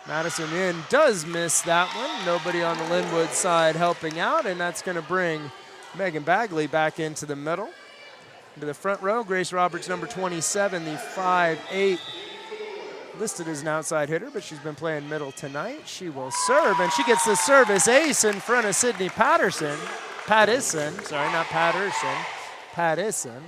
Madison Inn does miss that one. Nobody on the Lynnwood side helping out, and that's going to bring Megan Bagley back into the middle. Into the front row, Grace Roberts, number 27, the 5'8", listed as an outside hitter, but she's been playing middle tonight. She will serve, and she gets the service ace in front of Sydney Pattison. Sorry, not Patterson. Pattison.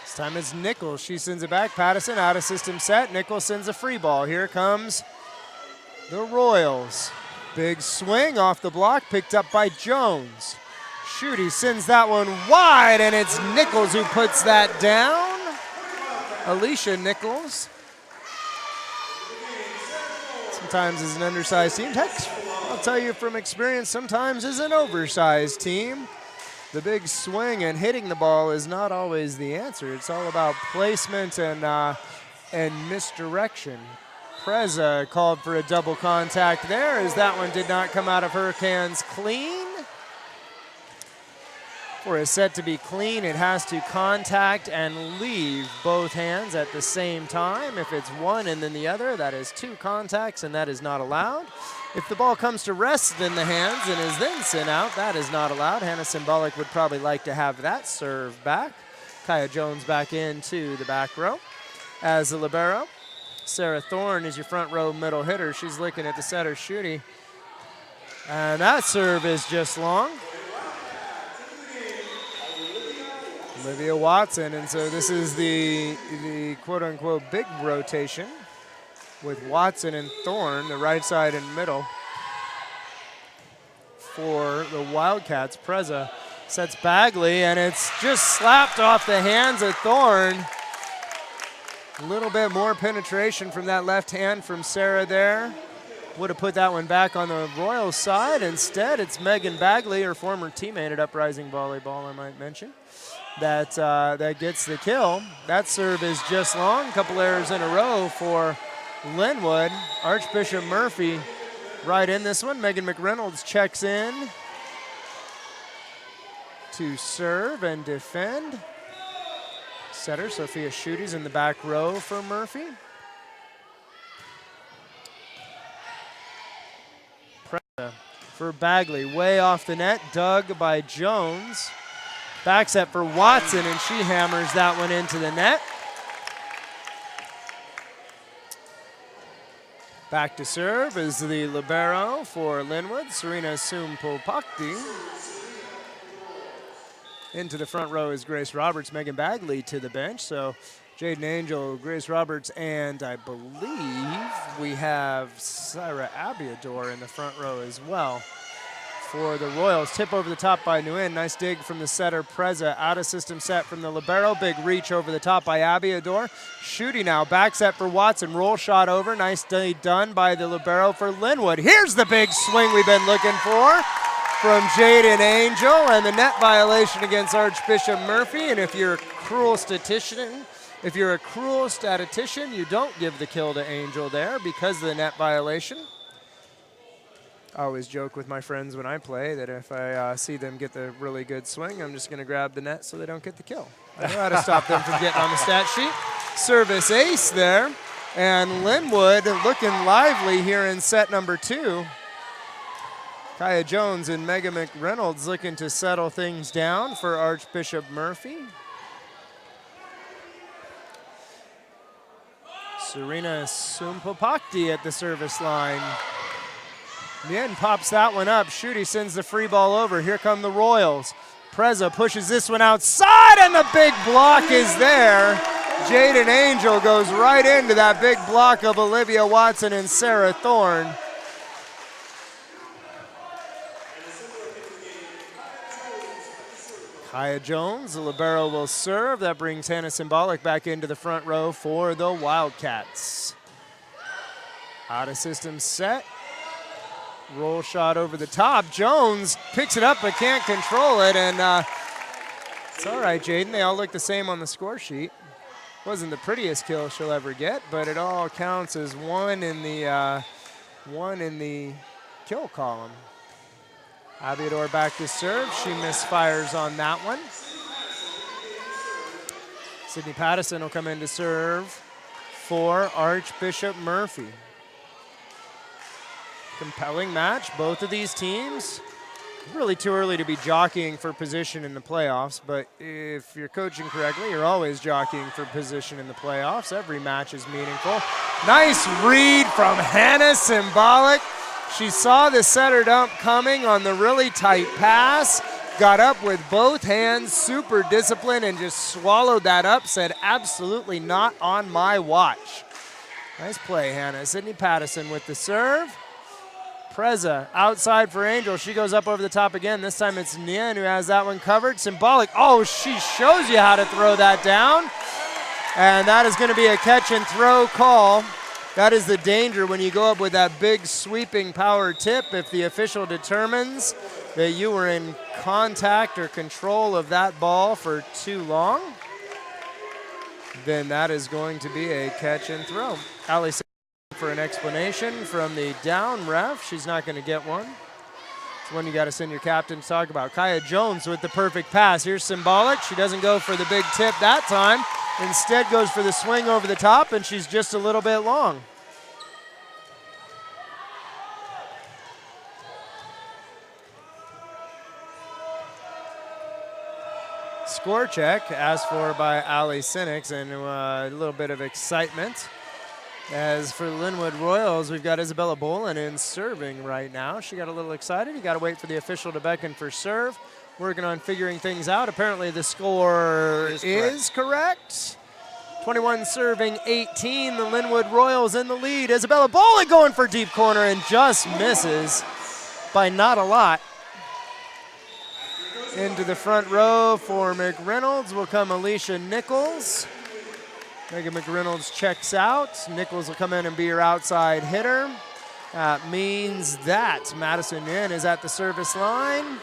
This time it's Nichols. She sends it back. Pattison out of system set. Nichols sends a free ball. Here comes the Royals. Big swing off the block, picked up by Jones. Schutte sends that one wide, and it's Nichols who puts that down. Alicia Nichols. Sometimes is an undersized team. Heck, I'll tell you from experience, sometimes is an oversized team. The big swing and hitting the ball is not always the answer. It's all about placement and misdirection. Preza called for a double contact there as that one did not come out of Hurricanes clean. For a set to be clean, it has to contact and leave both hands at the same time. If it's one and then the other, that is 2 contacts, and that is not allowed. If the ball comes to rest in the hands and is then sent out, that is not allowed. Hannah Symbolic would probably like to have that serve back. Kaya Jones back into the back row as the libero. Sarah Thorne is your front row middle hitter. She's looking at the setter, Schutte. And that serve is just long. Olivia Watson, and so this is the quote-unquote big rotation with Watson and Thorne, the right side and middle for the Wildcats. Preza sets Bagley, and it's just slapped off the hands of Thorne. A little bit more penetration from that left hand from Sarah there. Would have put that one back on the Royals side. Instead, it's Megan Bagley, her former teammate at Uprising Volleyball, I might mention, that gets the kill. That serve is just long. A couple errors in a row for Lynnwood. Archbishop Murphy right in this one. Megan McReynolds checks in to serve and defend. Setter Sophia Schutte's in the back row for Murphy. Preza for Bagley, way off the net, dug by Jones. Back set for Watson, and she hammers that one into the net. Back to serve is the libero for Lynnwood, Serena Sumpopakti. Into the front row is Grace Roberts, Megan Bagley to the bench. So Jaden Angel, Grace Roberts, and I believe we have Syra Abiador in the front row as well for the Royals. Tip over the top by Nguyen. Nice dig from the setter, Preza. Out of system set from the libero. Big reach over the top by Abiador. Shooting now. Back set for Watson. Roll shot over. Nicely done by the libero for Lynnwood. Here's the big swing we've been looking for from Jaden Angel, and the net violation against Archbishop Murphy. And if you're a cruel statistician, you don't give the kill to Angel there because of the net violation. I always joke with my friends when I play that if I see them get the really good swing, I'm just going to grab the net so they don't get the kill. I know how to stop them from getting on the stat sheet. Service ace there, and Lynnwood looking lively here in set number 2. Kaya Jones and Mega McReynolds looking to settle things down for Archbishop Murphy. Serena Sumpapakti at the service line. Nguyen pops that one up. Schutte sends the free ball over. Here come the Royals. Preza pushes this one outside, and the big block is there. Jaden Angel goes right into that big block of Olivia Watson and Sarah Thorne. Kaya Jones, the libero, will serve. That brings Hannah Symbolic back into the front row for the Wildcats. Out of system set. Roll shot over the top. Jones picks it up but can't control it, and it's all right, Jaden. They all look the same on the score sheet. Wasn't the prettiest kill she'll ever get, but it all counts as one in the kill column. Abiador back to serve. She misfires on that one. Sydney Pattison will come in to serve for Archbishop Murphy. Compelling match. Both of these teams, really too early to be jockeying for position in the playoffs, but if you're coaching correctly, you're always jockeying for position in the playoffs. Every match is meaningful. Nice read from Hannah Symbolic. She saw the setter dump coming on the really tight pass, got up with both hands, super disciplined, and just swallowed that up, said absolutely not on my watch. Nice play, Hannah. Sydney Pattison with the serve. Preza outside for Angel. She goes up over the top again. This time it's Nguyen who has that one covered. Symbolic. Oh, she shows you how to throw that down. And that is going to be a catch and throw call. That is the danger when you go up with that big sweeping power tip. If the official determines that you were in contact or control of that ball for too long, then that is going to be a catch and throw. Allie for an explanation from the down ref. She's not going to get one. It's one you got to send your captain to talk about. Kaya Jones with the perfect pass. Here's Symbolic. She doesn't go for the big tip that time. Instead goes for the swing over the top, and she's just a little bit long. Score check asked for by Ali Sinix, and a little bit of excitement. As for Lynnwood Royals, we've got Isabella Bolin in serving right now. She got a little excited. You got to wait for the official to beckon for serve. Working on figuring things out. Apparently the score is correct. 21 serving 18. The Lynnwood Royals in the lead. Isabella Bolin going for deep corner and just misses by not a lot. Into the front row for McReynolds will come Alicia Nichols. Megan McReynolds checks out. Nichols will come in and be your outside hitter. That means that Madison Nguyen is at the service line.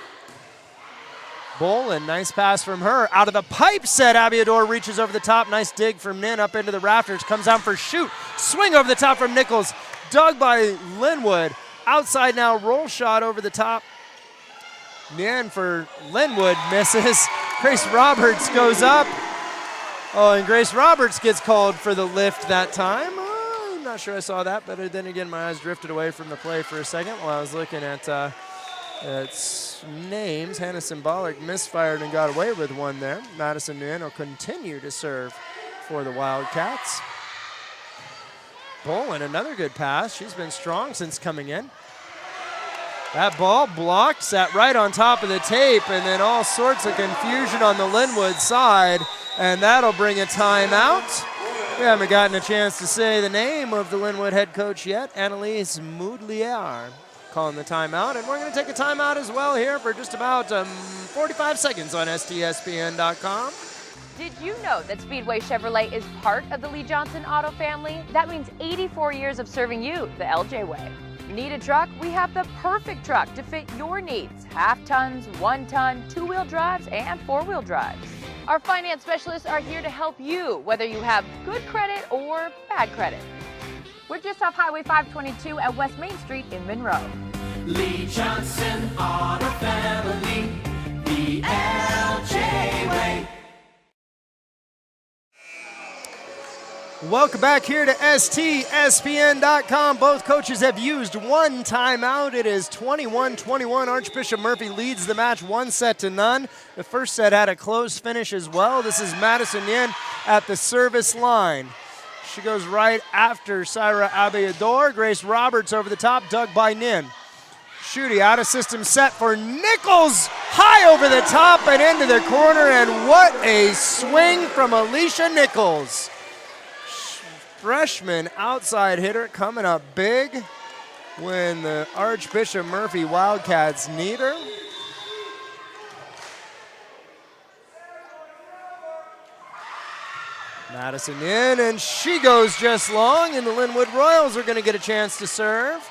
Bolin, nice pass from her. Out of the pipe set, Abiador reaches over the top. Nice dig from Nguyen up into the rafters. Comes out for shoot. Swing over the top from Nichols. Dug by Lynnwood. Outside now, roll shot over the top. Nguyen for Lynnwood misses. Grace Roberts goes up. Oh, and Grace Roberts gets called for the lift that time. I'm not sure I saw that, but then again, my eyes drifted away from the play for a second while I was looking at names. Hannah Symbolic misfired and got away with one there. Madison Nguyen will continue to serve for the Wildcats. Bolin, another good pass. She's been strong since coming in. That ball blocked, sat right on top of the tape, and then all sorts of confusion on the Lynnwood side, and that'll bring a timeout. We haven't gotten a chance to say the name of the Lynnwood head coach yet, Annalise Moudlier. calling the timeout. And we're going to take a timeout as well here for just about 45 seconds on STSPN.com. Did you know that Speedway Chevrolet is part of the Lee Johnson Auto family? That means 84 years of serving you the LJ way. Need a truck? We have the perfect truck to fit your needs. Half tons, 1 ton, 2-wheel drives, and 4-wheel drives. Our finance specialists are here to help you, whether you have good credit or bad credit. We're just off Highway 522 at West Main Street in Monroe. Lee Johnson Auto Family, the LJ way. Welcome back here to STSPN.com. Both coaches have used 1 timeout. It is 21-21. Archbishop Murphy leads the match 1-0. The first set had a close finish as well. This is Madison Yin at the service line. She goes right after Syra Abiador. Grace Roberts over the top, dug by Nin. Shooty out of system set for Nichols. High over the top and into the corner. And what a swing from Alicia Nichols. Freshman outside hitter coming up big when the Archbishop Murphy Wildcats need her. Madison in, and she goes just long, and the Lynnwood Royals are going to get a chance to serve.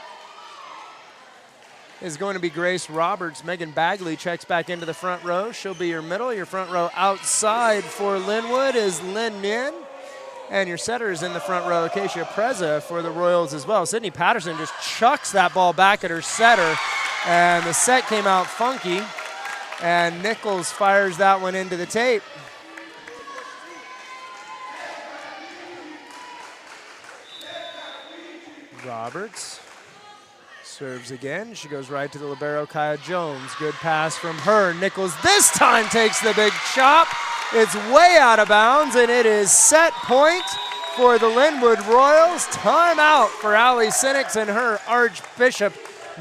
Is going to be Grace Roberts. Megan Bagley checks back into the front row. She'll be your middle. Your front row outside for Lynnwood is Lynn Nin. And your setter is in the front row, Acacia Preza for the Royals as well. Sydney Patterson just chucks that ball back at her setter, and the set came out funky, and Nichols fires that one into the tape. Roberts serves again. She goes right to the libero, Kaya Jones. Good pass from her. Nichols this time takes the big chop. It's way out of bounds, and it is set point for the Lynnwood Royals. Timeout for Allie Sinix and her Archbishop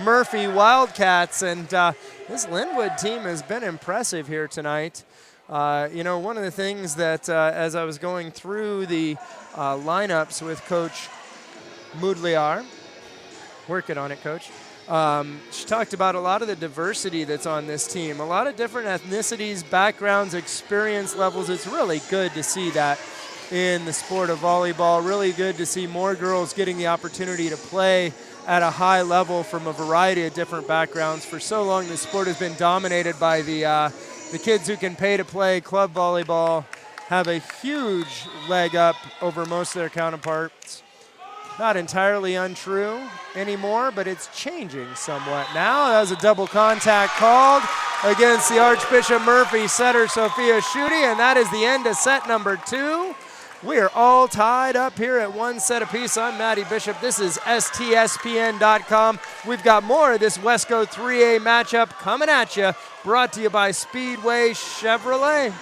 Murphy Wildcats. And this Lynnwood team has been impressive here tonight. You know, one of the things that as I was going through the lineups with Coach Moudliar, working on it, Coach. She talked about a lot of the diversity that's on this team, a lot of different ethnicities, backgrounds, experience levels. It's really good to see that in the sport of volleyball. Really good to see more girls getting the opportunity to play at a high level from a variety of different backgrounds. For so long, the sport has been dominated by the kids who can pay to play club volleyball, have a huge leg up over most of their counterparts. Not entirely untrue anymore, but it's changing somewhat now. That was a double contact called against the Archbishop Murphy setter, Sophia Shooty, and that is the end of set number 2. We are all tied up here at 1 set apiece. I'm Matty Bishop. This is STSPN.com. We've got more of this Wesco 3A matchup coming at you, brought to you by Speedway Chevrolet.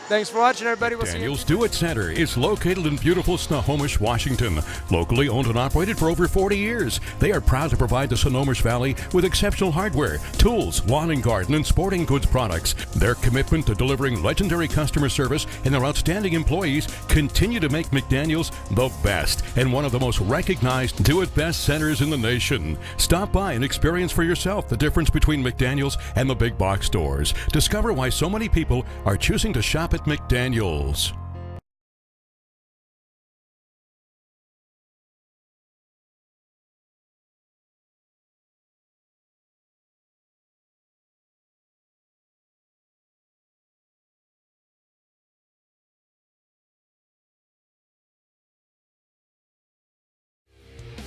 Thanks for watching, everybody. We'll see you. Daniels Do It Center is located in beautiful Snohomish, Washington. Locally owned and operated for over 40 years, they are proud to provide the Snohomish Valley with exceptional hardware, tools, lawn and garden, and sporting goods products. Their commitment to delivering legendary customer service and their outstanding employees continue to make McDaniels the best and one of the most recognized do-it-best centers in the nation. Stop by and experience for yourself the difference between McDaniels and the big box stores. Discover why so many people are choosing to shop at McDaniels.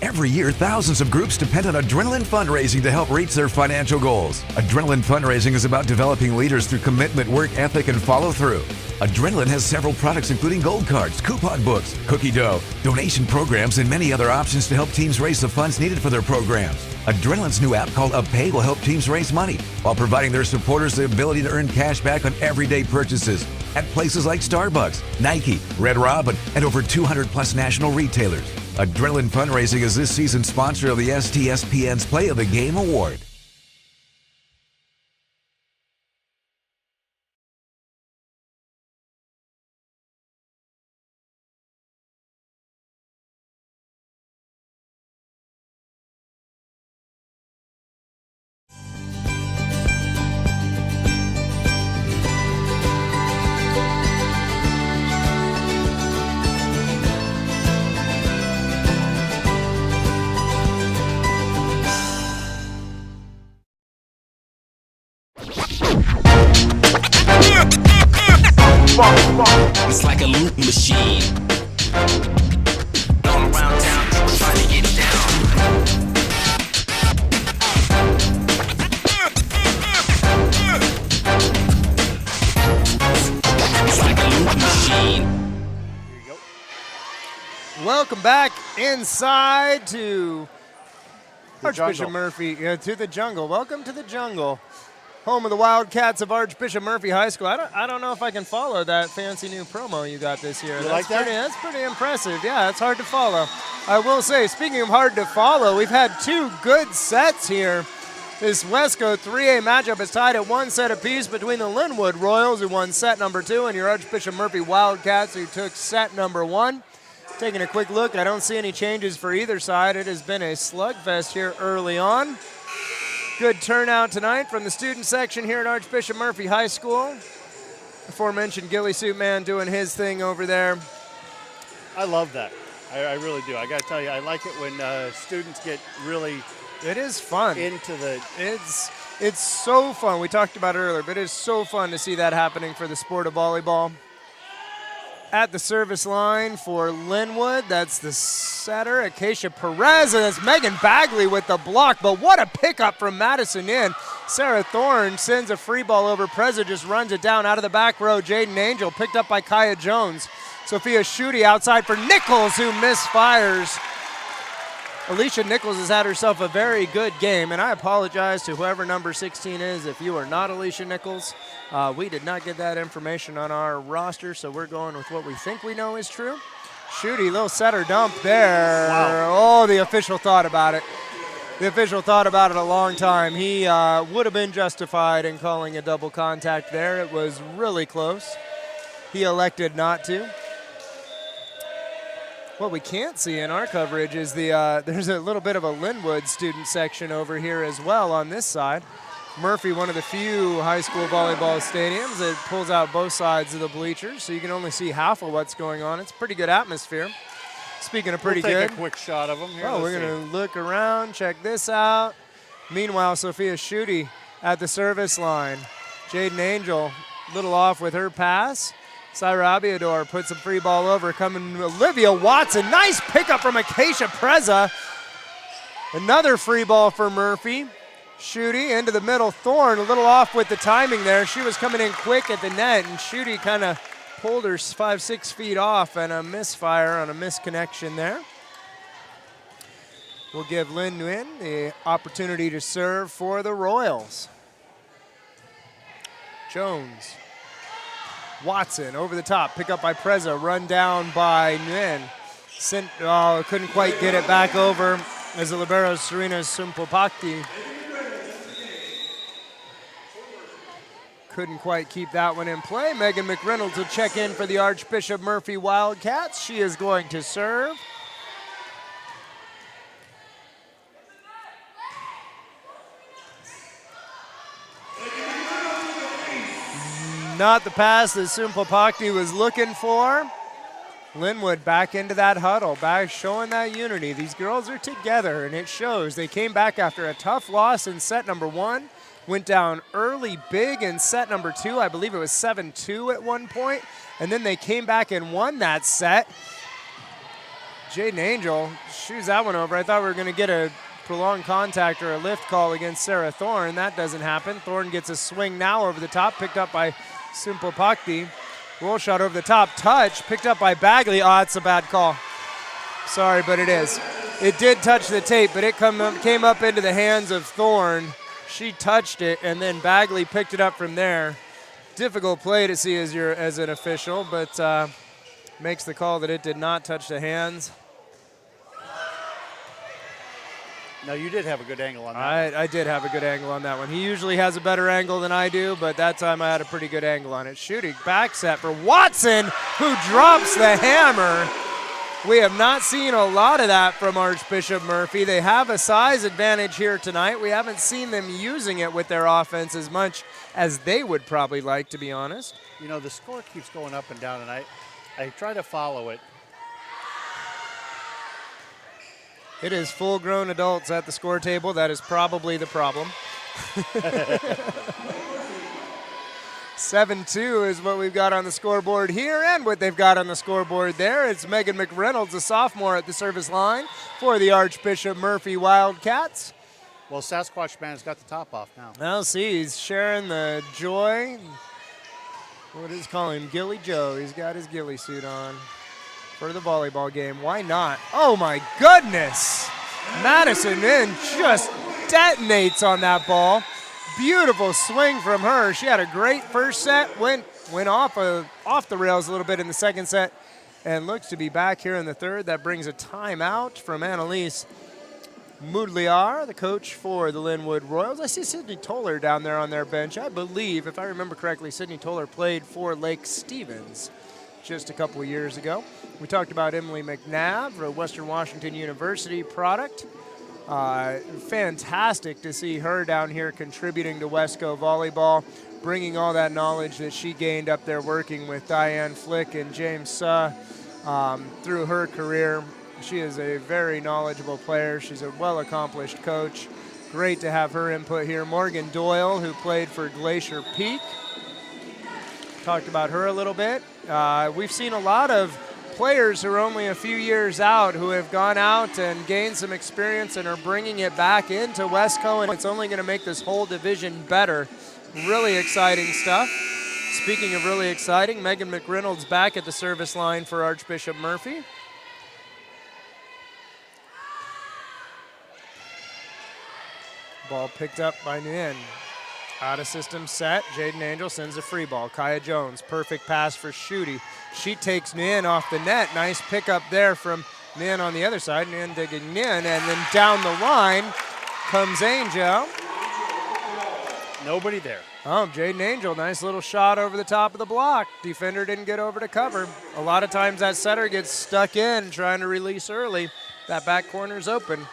Every year, thousands of groups depend on Adrenaline Fundraising to help reach their financial goals. Adrenaline Fundraising is about developing leaders through commitment, work ethic, and follow through. Adrenaline has several products including gold cards, coupon books, cookie dough, donation programs, and many other options to help teams raise the funds needed for their programs. Adrenaline's new app called UpPay will help teams raise money while providing their supporters the ability to earn cash back on everyday purchases at places like Starbucks, Nike, Red Robin, and over 200 plus national retailers. Adrenaline Fundraising is this season's sponsor of the STSPN's Play of the Game Award. It's like a loop machine. All around town, people trying to get down. It's like a loop machine. Here you go. Welcome back inside to Archbishop jungle. Murphy, to the jungle. Welcome to the jungle. Home of the Wildcats of Archbishop Murphy High School. I don't know if I can follow that fancy new promo you got this year. You like that? That's pretty impressive. Yeah, it's hard to follow. I will say, speaking of hard to follow, we've had two good sets here. This Wesco 3A matchup is tied at 1 set apiece between the Lynnwood Royals, who won set number 2, and your Archbishop Murphy Wildcats, who took set number 1. Taking a quick look, I don't see any changes for either side. It has been a slugfest here early on. Good turnout tonight from the student section here at Archbishop Murphy High School. Aforementioned Ghillie Suit Man doing his thing over there. I love that. I really do. I got to tell you, I like it when students get really It is fun. into the. It's so fun. We talked about it earlier, but it is so fun to see that happening for the sport of volleyball. At the service line for Lynnwood, that's the setter, Acacia Perez, and it's Megan Bagley with the block. But what a pickup from Madison Inn. Sarah Thorne sends a free ball over. Preza just runs it down out of the back row. Jaden Angel picked up by Kaya Jones. Sophia Schutte outside for Nichols, who misfires. Alicia Nichols has had herself a very good game, and I apologize to whoever number 16 is if you are not Alicia Nichols. We did not get that information on our roster, so we're going with what we think we know is true. Schutte, little setter dump there. Wow. Oh, the official thought about it. The official thought about it a long time. He would have been justified in calling a double contact there. It was really close. He elected not to. What we can't see in our coverage is there's a little bit of a Lynnwood student section over here as well on this side. Murphy, one of the few high school volleyball stadiums that pulls out both sides of the bleachers, so you can only see half of what's going on. It's a pretty good atmosphere. Speaking of pretty We'll take good. a quick shot of them here. Oh, Let's we're see. going to look around, check this out. Meanwhile, Sophia Schutte at the service line. Jaden Angel, little off with her pass. Syra Abiador puts a free ball over, coming Olivia Watson. Nice pickup from Acacia Preza. Another free ball for Murphy. Schutte into the middle. Thorne a little off with the timing there. She was coming in quick at the net, and Schutte kind of pulled her 5-6 feet off, and a misfire on a misconnection there. We'll give Lynn Nguyen the opportunity to serve for the Royals. Jones. Watson over the top, pick up by Preza, run down by Nguyen. Couldn't quite get it back over as the libero Serena Sumpopakti couldn't quite keep that one in play. Megan McReynolds will check in for the Archbishop Murphy Wildcats. She is going to serve. Not the pass that Sumpopakti was looking for. Lynnwood back into that huddle, back showing that unity. These girls are together, and it shows. They came back after a tough loss in set number 1, went down early big in set number 2. I believe it was 7-2 at one point, and then they came back and won that set. Jaden Angel shoots that one over. I thought we were going to get a prolonged contact or a lift call against Sarah Thorne. That doesn't happen. Thorne gets a swing now over the top, picked up by Sumpopakti. Roll shot over the top, touch, picked up by Bagley. Oh, it's a bad call. Sorry, but it is. It did touch the tape, but it came up into the hands of Thorne. She touched it, and then Bagley picked it up from there. Difficult play to see as an official, but makes the call that it did not touch the hands. No, you did have a good angle on that. I did have a good angle on that one. He usually has a better angle than I do, but that time I had a pretty good angle on it. Shooting back set for Watson, who drops the hammer. We have not seen a lot of that from Archbishop Murphy. They have a size advantage here tonight. We haven't seen them using it with their offense as much as they would probably like, to be honest. You know, the score keeps going up and down, and I try to follow it. It is full-grown adults at the score table. That is probably the problem. 7-2 is what we've got on the scoreboard here and what they've got on the scoreboard there. It's Megan McReynolds, a sophomore at the service line for the Archbishop Murphy Wildcats. Well, Sasquatch Man's got the top off now. Well, see, he's sharing the joy. What is calling him? Gilly Joe. He's got his ghillie suit on for the volleyball game. Why not? Oh, my goodness. Madison Inn just detonates on that ball. Beautiful swing from her. She had a great first set, went off the rails a little bit in the second set, and looks to be back here in the third. That brings a timeout from Annalise Moudliar, the coach for the Lynnwood Royals. I see Sydney Toller down there on their bench. I believe, if I remember correctly, Sydney Toller played for Lake Stevens just a couple of years ago. We talked about Emily McNabb, a Western Washington University product. Fantastic to see her down here contributing to Wesco volleyball, bringing all that knowledge that she gained up there working with Diane Flick and James Suh through her career. She is a very knowledgeable player. She's a well-accomplished coach. Great to have her input here. Morgan Doyle, who played for Glacier Peak. Talked about her a little bit. We've seen a lot of players who are only a few years out who have gone out and gained some experience and are bringing it back into Wesco, and it's only going to make this whole division better. Really exciting stuff. Speaking of really exciting, Megan McReynolds back at the service line for Archbishop Murphy. Ball picked up by Nguyen. Out of system set. Jaden Angel sends a free ball. Kaya Jones, perfect pass for Schutte. She takes Nguyen off the net. Nice pickup there from Nguyen on the other side. Nguyen digging Nguyen, and then down the line comes Angel. Nobody there. Oh, Jaden Angel, nice little shot over the top of the block. Defender didn't get over to cover. A lot of times that setter gets stuck in trying to release early. That back corner's open.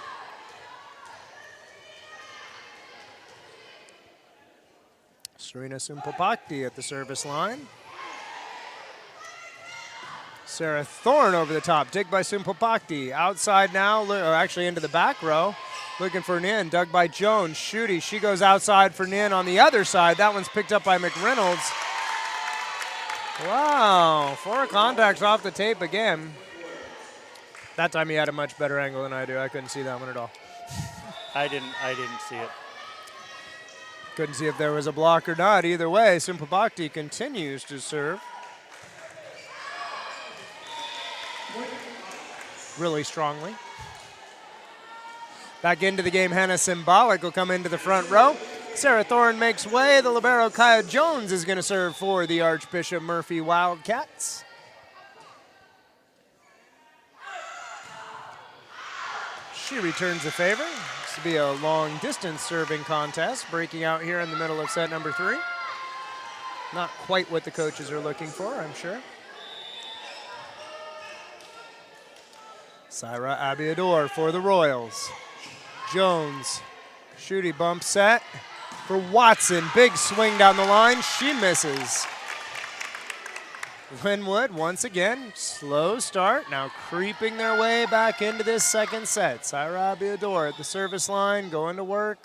Serena Sumpopakti at the service line. Sarah Thorne over the top, dig by Sumpopakti. Outside now, actually into the back row. Looking for Nin, dug by Jones. Schutte, she goes outside for Nin on the other side. That one's picked up by McReynolds. Wow, 4 contacts off the tape again. That time he had a much better angle than I do. I couldn't see that one at all. I didn't see it. Couldn't see if there was a block or not. Either way, Sumpopakti continues to serve really strongly. Back into the game, Hannah Symbolic will come into the front row. Sarah Thorne makes way. The libero Kaya Jones is going to serve for the Archbishop Murphy Wildcats. She returns the favor. This will be a long-distance serving contest, breaking out here in the middle of set number 3. Not quite what the coaches are looking for, I'm sure. Syra Abiador for the Royals. Jones, Schutte bump set for Watson. Big swing down the line, she misses. Lynnwood, once again, slow start, now creeping their way back into this second set. Syra Abiador at the service line, going to work.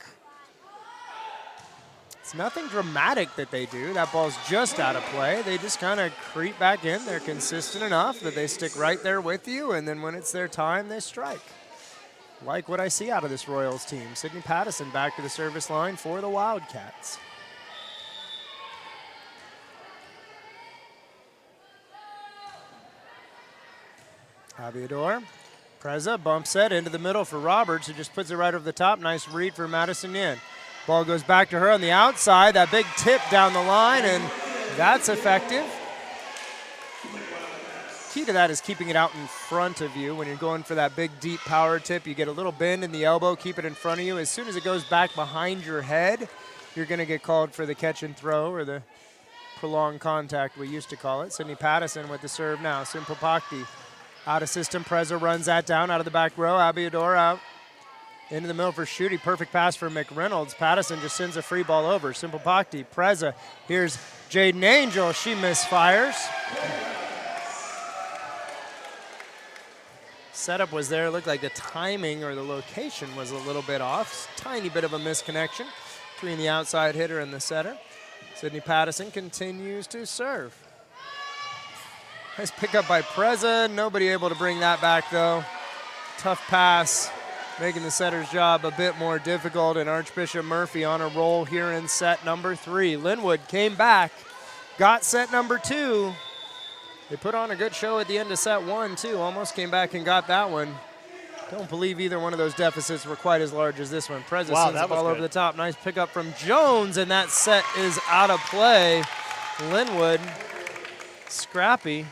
It's nothing dramatic that they do. That ball's just out of play. They just kind of creep back in. They're consistent enough that they stick right there with you, and then when it's their time, they strike. Like what I see out of this Royals team. Sydney Pattison back to the service line for the Wildcats. Abiador, Preza, bump set into the middle for Roberts, who just puts it right over the top. Nice read for Madison Yin. Ball goes back to her on the outside. That big tip down the line, and that's effective. Key to that is keeping it out in front of you. When you're going for that big, deep power tip, you get a little bend in the elbow, keep it in front of you. As soon as it goes back behind your head, you're going to get called for the catch and throw, or the prolonged contact, we used to call it. Sydney Pattison with the serve now. Sumpopakti out of system. Preza runs that down out of the back row. Abiador out into the middle for Schutte. Perfect pass for McReynolds. Pattison just sends a free ball over. Sumpopakti, Preza. Here's Jaden Angel. She misfires. Setup was there. It looked like the timing or the location was a little bit off. Tiny bit of a misconnection between the outside hitter and the setter. Sydney Patterson continues to serve. Nice pickup by Preza. Nobody able to bring that back, though. Tough pass, making the setter's job a bit more difficult, and Archbishop Murphy on a roll here in set number 3. Lynnwood came back, got set number 2. They put on a good show at the end of set 1, too. Almost came back and got that one. Don't believe either one of those deficits were quite as large as this one. Preza sends the ball over the top. Nice pickup from Jones, and that set is out of play. Lynnwood, scrappy.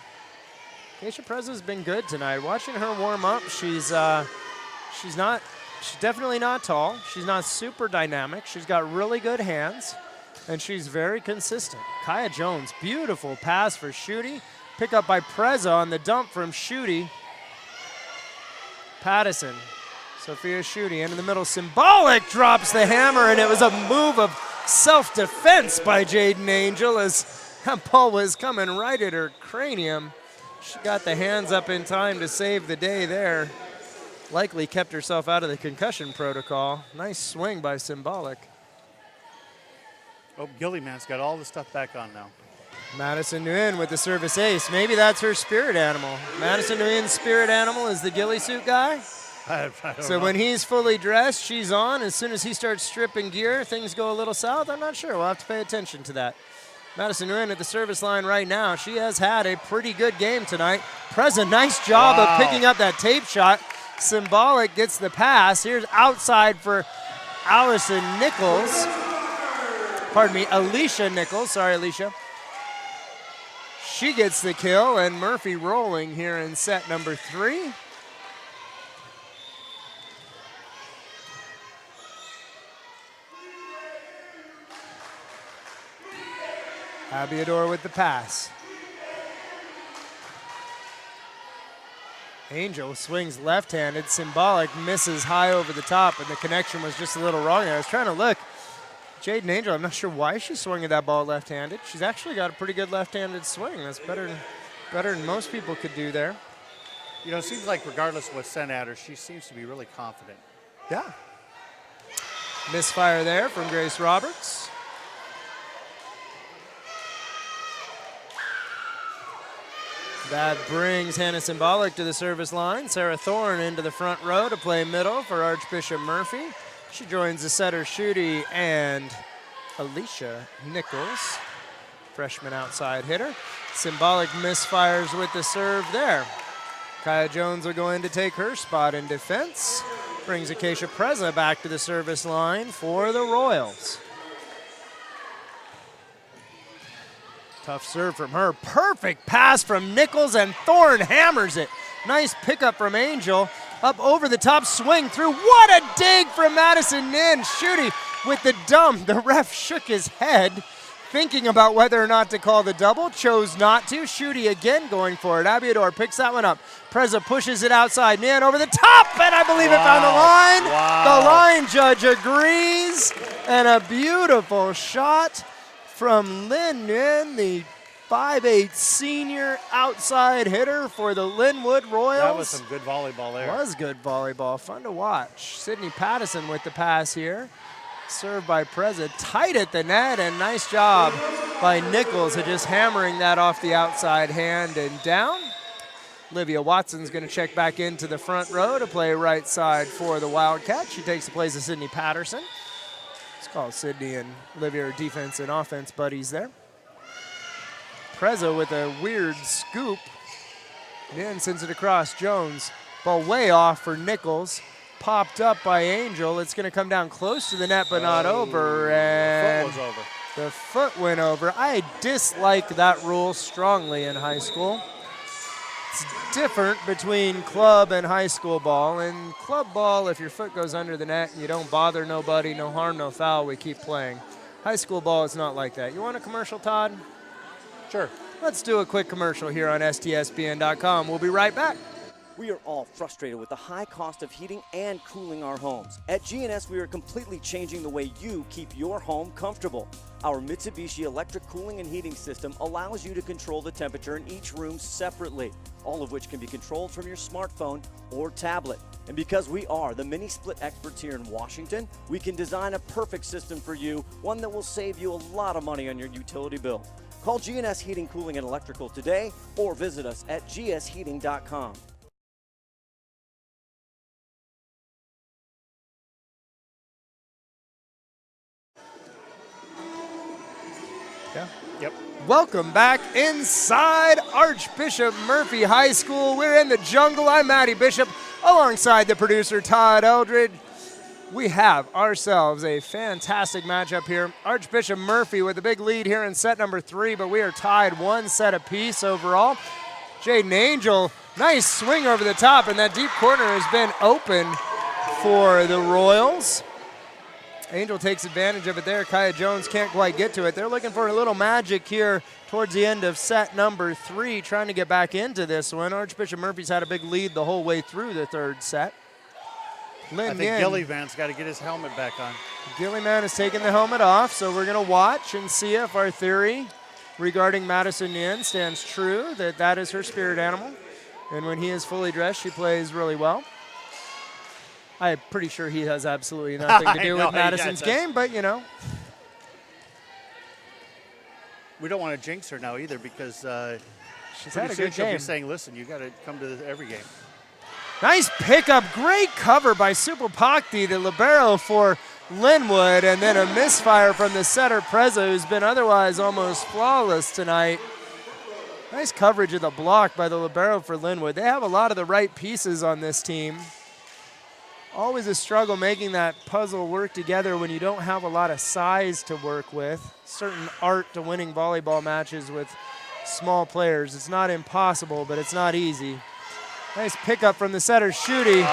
Keisha Preza's been good tonight. Watching her warm up, she's definitely not tall. She's not super dynamic. She's got really good hands, and she's very consistent. Kaya Jones, beautiful pass for Schutte. Pick up by Preza on the dump from Schutte. Pattison, Sophia Schutte into the middle. Symbolic drops the hammer, and it was a move of self-defense by Jaden Angel as that ball was coming right at her cranium. She got the hands up in time to save the day there. Likely kept herself out of the concussion protocol. Nice swing by Symbolic. Oh, Gillyman's got all the stuff back on now. Madison Nguyen with the service ace. Maybe that's her spirit animal. Madison Nguyen's spirit animal is the ghillie suit guy. I don't So know. when he's fully dressed, she's on. As soon as he starts stripping gear, things go a little south. I'm not sure. We'll have to pay attention to that. Madison Nguyen at the service line right now. She has had a pretty good game tonight. Preza, nice job of picking up that tape shot. Symbolic gets the pass. Here's outside for Allison Nichols. Pardon me, Alicia Nichols. Sorry, Alicia. She gets the kill, and Murphy rolling here in set number 3. Abiador with the pass. Angel swings left-handed. Symbolic misses high over the top, and the connection was just a little wrong there. I was trying to look. Jaden Angel, I'm not sure why she's swinging that ball left-handed. She's actually got a pretty good left-handed swing. That's better than most people could do there. You know, it seems like regardless of what's sent at her, she seems to be really confident. Yeah. Misfire there from Grace Roberts. That brings Hannah Symbolic to the service line. Sarah Thorne into the front row to play middle for Archbishop Murphy. She joins the setter Schutte and Alicia Nichols, freshman outside hitter. Symbolic misfires with the serve there. Kaya Jones will go in to take her spot in defense. Brings Acacia Preza back to the service line for the Royals. Tough serve from her. Perfect pass from Nichols, and Thorne hammers it. Nice pickup from Angel. Up over the top, swing through. What a dig from Madison Nin. Schutte with the dump. The ref shook his head, thinking about whether or not to call the double. Chose not to. Schutte again going for it. Abiador picks that one up. Preza pushes it outside. Nin over the top, and I believe it found the line. Wow. The line judge agrees. And a beautiful shot from Lynn Nin, the 5'8" senior outside hitter for the Lynnwood Royals. That was some good volleyball there. Was good volleyball. Fun to watch. Sydney Pattison with the pass here. Served by Preza. Tight at the net, and nice job by Nichols of just hammering that off the outside hand and down. Olivia Watson's going to check back into the front row to play right side for the Wildcats. She takes the place of Sydney Patterson. Let's call Sydney and Olivia are defense and offense buddies there. Preza with a weird scoop. Then sends it across. Jones. Ball way off for Nichols. Popped up by Angel. It's going to come down close to the net, but not over. And The foot was over. the foot went over. I dislike that rule strongly in high school. It's different between club and high school ball. In club ball, if your foot goes under the net and you don't bother nobody, no harm, no foul, we keep playing. High school ball is not like that. You want a commercial, Todd? Sure. Let's do a quick commercial here on STSPN.com. We'll be right back. We are all frustrated with the high cost of heating and cooling our homes. At GNS, we are completely changing the way you keep your home comfortable. Our Mitsubishi electric cooling and heating system allows you to control the temperature in each room separately, all of which can be controlled from your smartphone or tablet. And because we are the mini split experts here in Washington, we can design a perfect system for you, one that will save you a lot of money on your utility bill. Call GNS Heating, Cooling, and Electrical today or visit us at gsheating.com. Yeah. Yep. Welcome back inside Archbishop Murphy High School. We're in the jungle. I'm Matty Bishop alongside the producer Todd Eldred. We have ourselves a fantastic matchup here. Archbishop Murphy with a big lead here in set number 3, but we are tied 1 set apiece overall. Jaden Angel, nice swing over the top, and that deep corner has been open for the Royals. Angel takes advantage of it there. Kaya Jones can't quite get to it. They're looking for a little magic here towards the end of set number 3, trying to get back into this one. Archbishop Murphy's had a big lead the whole way through the 3rd set. I think Gillivan's got to get his helmet back on. Gilliman has taken the helmet off, so we're going to watch and see if our theory regarding Madison Yin stands true, that is her spirit animal. And when he is fully dressed, she plays really well. I'm pretty sure he has absolutely nothing to do with Madison's game, but you know. We don't want to jinx her now either because she's had a good she'll game. be saying, listen, you got to come to every game. Nice pickup, great cover by Supapakti, the libero for Lynnwood, and then a misfire from the setter Preza, who's been otherwise almost flawless tonight. Nice coverage of the block by the libero for Lynnwood. They have a lot of the right pieces on this team. Always a struggle making that puzzle work together when you don't have a lot of size to work with. Certain art to winning volleyball matches with small players. It's not impossible, but it's not easy. Nice pickup from the setter, Schutte.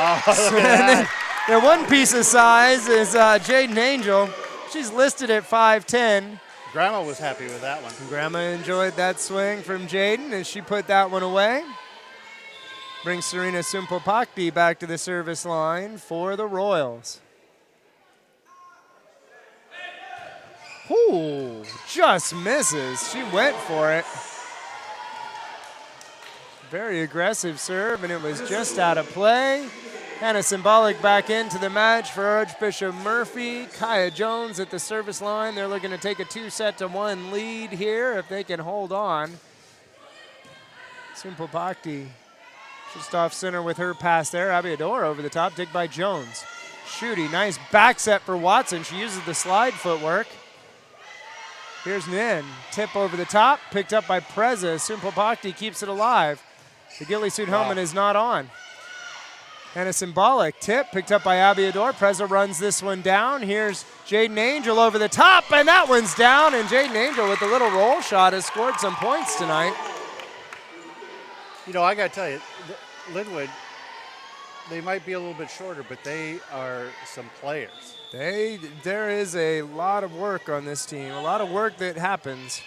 The one piece of size is Jaden Angel. She's listed at 5'10". Grandma was happy with that one. Grandma enjoyed that swing from Jaden as she put that one away. Brings Serena Sumpopakdi back to the service line for the Royals. Ooh, just misses. She went for it. Very aggressive serve, and it was just out of play. Hannah Symbolic back into the match for Archbishop Murphy. Kaya Jones at the service line. They're looking to take a 2-1 lead here if they can hold on. Sumpopakdi just off center with her pass there. Abiador over the top, dig by Jones. Schutte, nice back set for Watson. She uses the slide footwork. Here's Nin, tip over the top, picked up by Preza. Sumpopakdi keeps it alive. The ghillie suit helmet is not on. And a symbolic tip picked up by Abiador. Preza runs this one down. Here's Jaden Angel over the top, and that one's down. And Jaden Angel with the little roll shot has scored some points tonight. You know, I got to tell you, Lynnwood, they might be a little bit shorter, but they are some players. There is a lot of work on this team, a lot of work that happens.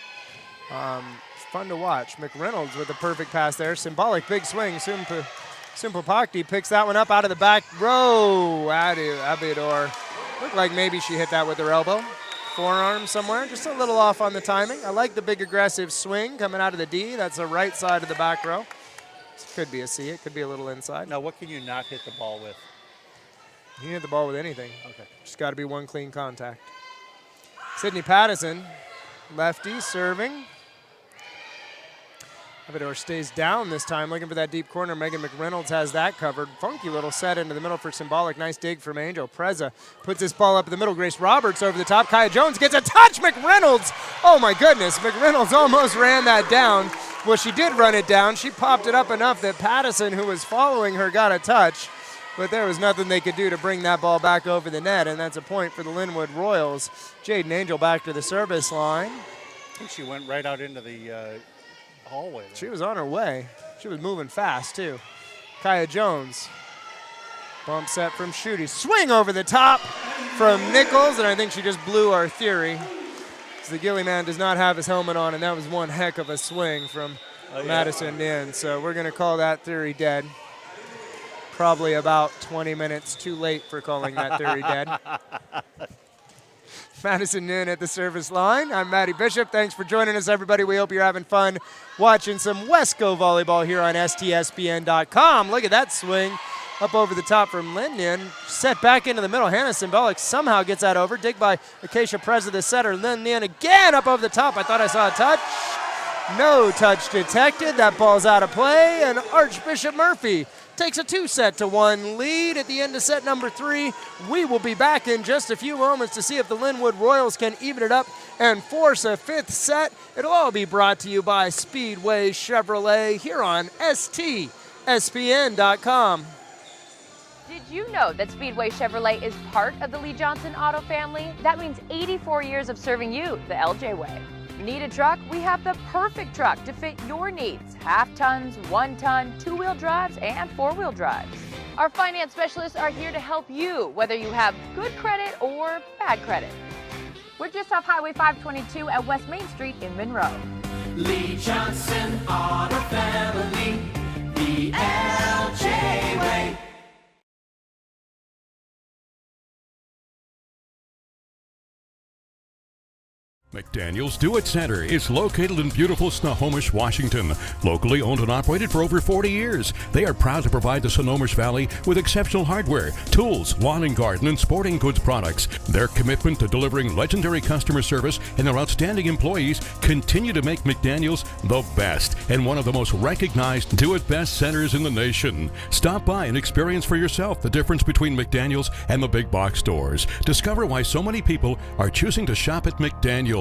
Fun to watch. McReynolds with a perfect pass there. Symbolic big swing. Sumpopakdi picks that one up out of the back row. Abiador. Looked like maybe she hit that with her elbow. Forearm somewhere. Just a little off on the timing. I like the big aggressive swing coming out of the D. That's the right side of the back row. This could be a C. It could be a little inside. Now, what can you not hit the ball with? You can hit the ball with anything. Okay. Just got to be one clean contact. Sydney Pattison, lefty, serving. Abiador stays down this time, looking for that deep corner. Megan McReynolds has that covered. Funky little set into the middle for Symbolic. Nice dig from Angel. Preza puts this ball up in the middle. Grace Roberts over the top. Kaya Jones gets a touch. McReynolds. Oh, my goodness. McReynolds almost ran that down. Well, she did run it down. She popped it up enough that Pattison, who was following her, got a touch. But there was nothing they could do to bring that ball back over the net, and that's a point for the Lynnwood Royals. Jaden Angel back to the service line. I think she went right out into the hallway there. She was on her way. She was moving fast, too. Kaya Jones. Bump set from Schutte. Swing over the top from Nichols, and I think she just blew our theory. The ghillie man does not have his helmet on, and that was one heck of a swing from Madison Nin. So we're going to call that theory dead. probably about 20 minutes too late for calling that theory dead. Madison Noon at the service line. I'm Matty Bishop. Thanks for joining us, everybody. We hope you're having fun watching some Wesco volleyball here on STSPN.com. Look at that swing up over the top from Lynnwood. Set back into the middle. Hannah Symbolic somehow gets that over. Dig by Acacia Preza, the setter. Lynnwood again up over the top. I thought I saw a touch. No touch detected. That ball's out of play, and Archbishop Murphy takes a 2-1 lead at the end of set number 3. We will be back in just a few moments to see if the Lynnwood Royals can even it up and force a 5th set. It'll all be brought to you by Speedway Chevrolet here on STSPN.com. Did you know that Speedway Chevrolet is part of the Lee Johnson Auto family? That means 84 years of serving you the LJ way. Need a truck? We have the perfect truck to fit your needs. Half tons, 1 ton, 2-wheel drives, and 4-wheel drives. Our finance specialists are here to help you, whether you have good credit or bad credit. We're just off Highway 522 at West Main Street in Monroe. Lee Johnson Auto Family, the LJ way. McDaniel's Do It Center is located in beautiful Snohomish, Washington. Locally owned and operated for over 40 years, they are proud to provide the Snohomish Valley with exceptional hardware, tools, lawn and garden, and sporting goods products. Their commitment to delivering legendary customer service and their outstanding employees continue to make McDaniel's the best and one of the most recognized Do It Best centers in the nation. Stop by and experience for yourself the difference between McDaniel's and the big box stores. Discover why so many people are choosing to shop at McDaniel's.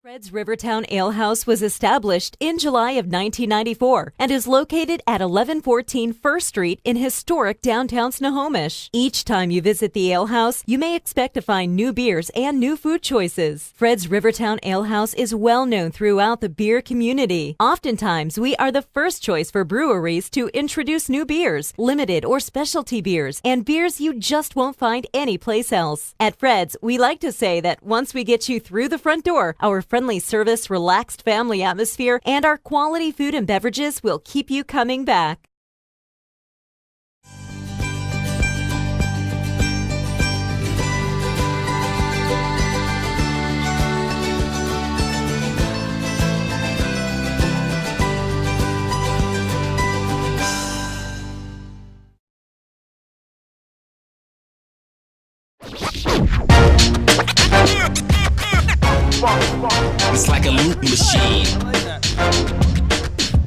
Fred's Rivertown Ale House was established in July of 1994 and is located at 1114 First Street in historic downtown Snohomish. Each time you visit the ale house, you may expect to find new beers and new food choices. Fred's Rivertown Ale House is well known throughout the beer community. Oftentimes, we are the first choice for breweries to introduce new beers, limited or specialty beers, and beers you just won't find anyplace else. At Fred's, we like to say that once we get you through the front door, our friendly service, relaxed family atmosphere, and our quality food and beverages will keep you coming back. It's like a loot machine. I like that.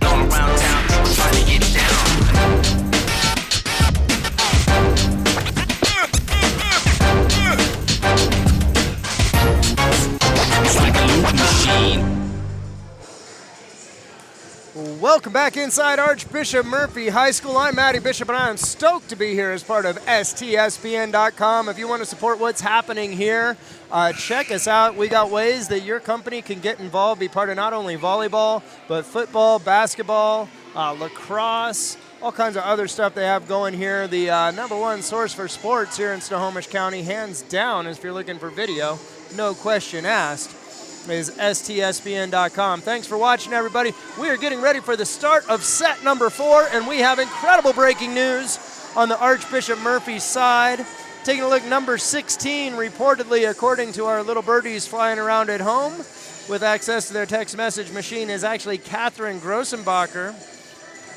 Going around town, trying to get down. It's like a loot machine. Welcome back inside Archbishop Murphy High School. I'm Matty Bishop, and I am stoked to be here as part of STSPN.com. If you want to support what's happening here, check us out. We got ways that your company can get involved, be part of not only volleyball, but football, basketball, lacrosse, all kinds of other stuff they have going here. The #1 source for sports here in Snohomish County, hands down, if you're looking for video, no question asked, is STSPN.com. Thanks for watching, everybody. We are getting ready for the start of set number 4, and we have incredible breaking news on the Archbishop Murphy side. Taking a look, number 16, reportedly, according to our little birdies flying around at home with access to their text message machine, is actually Catherine Grossenbacher,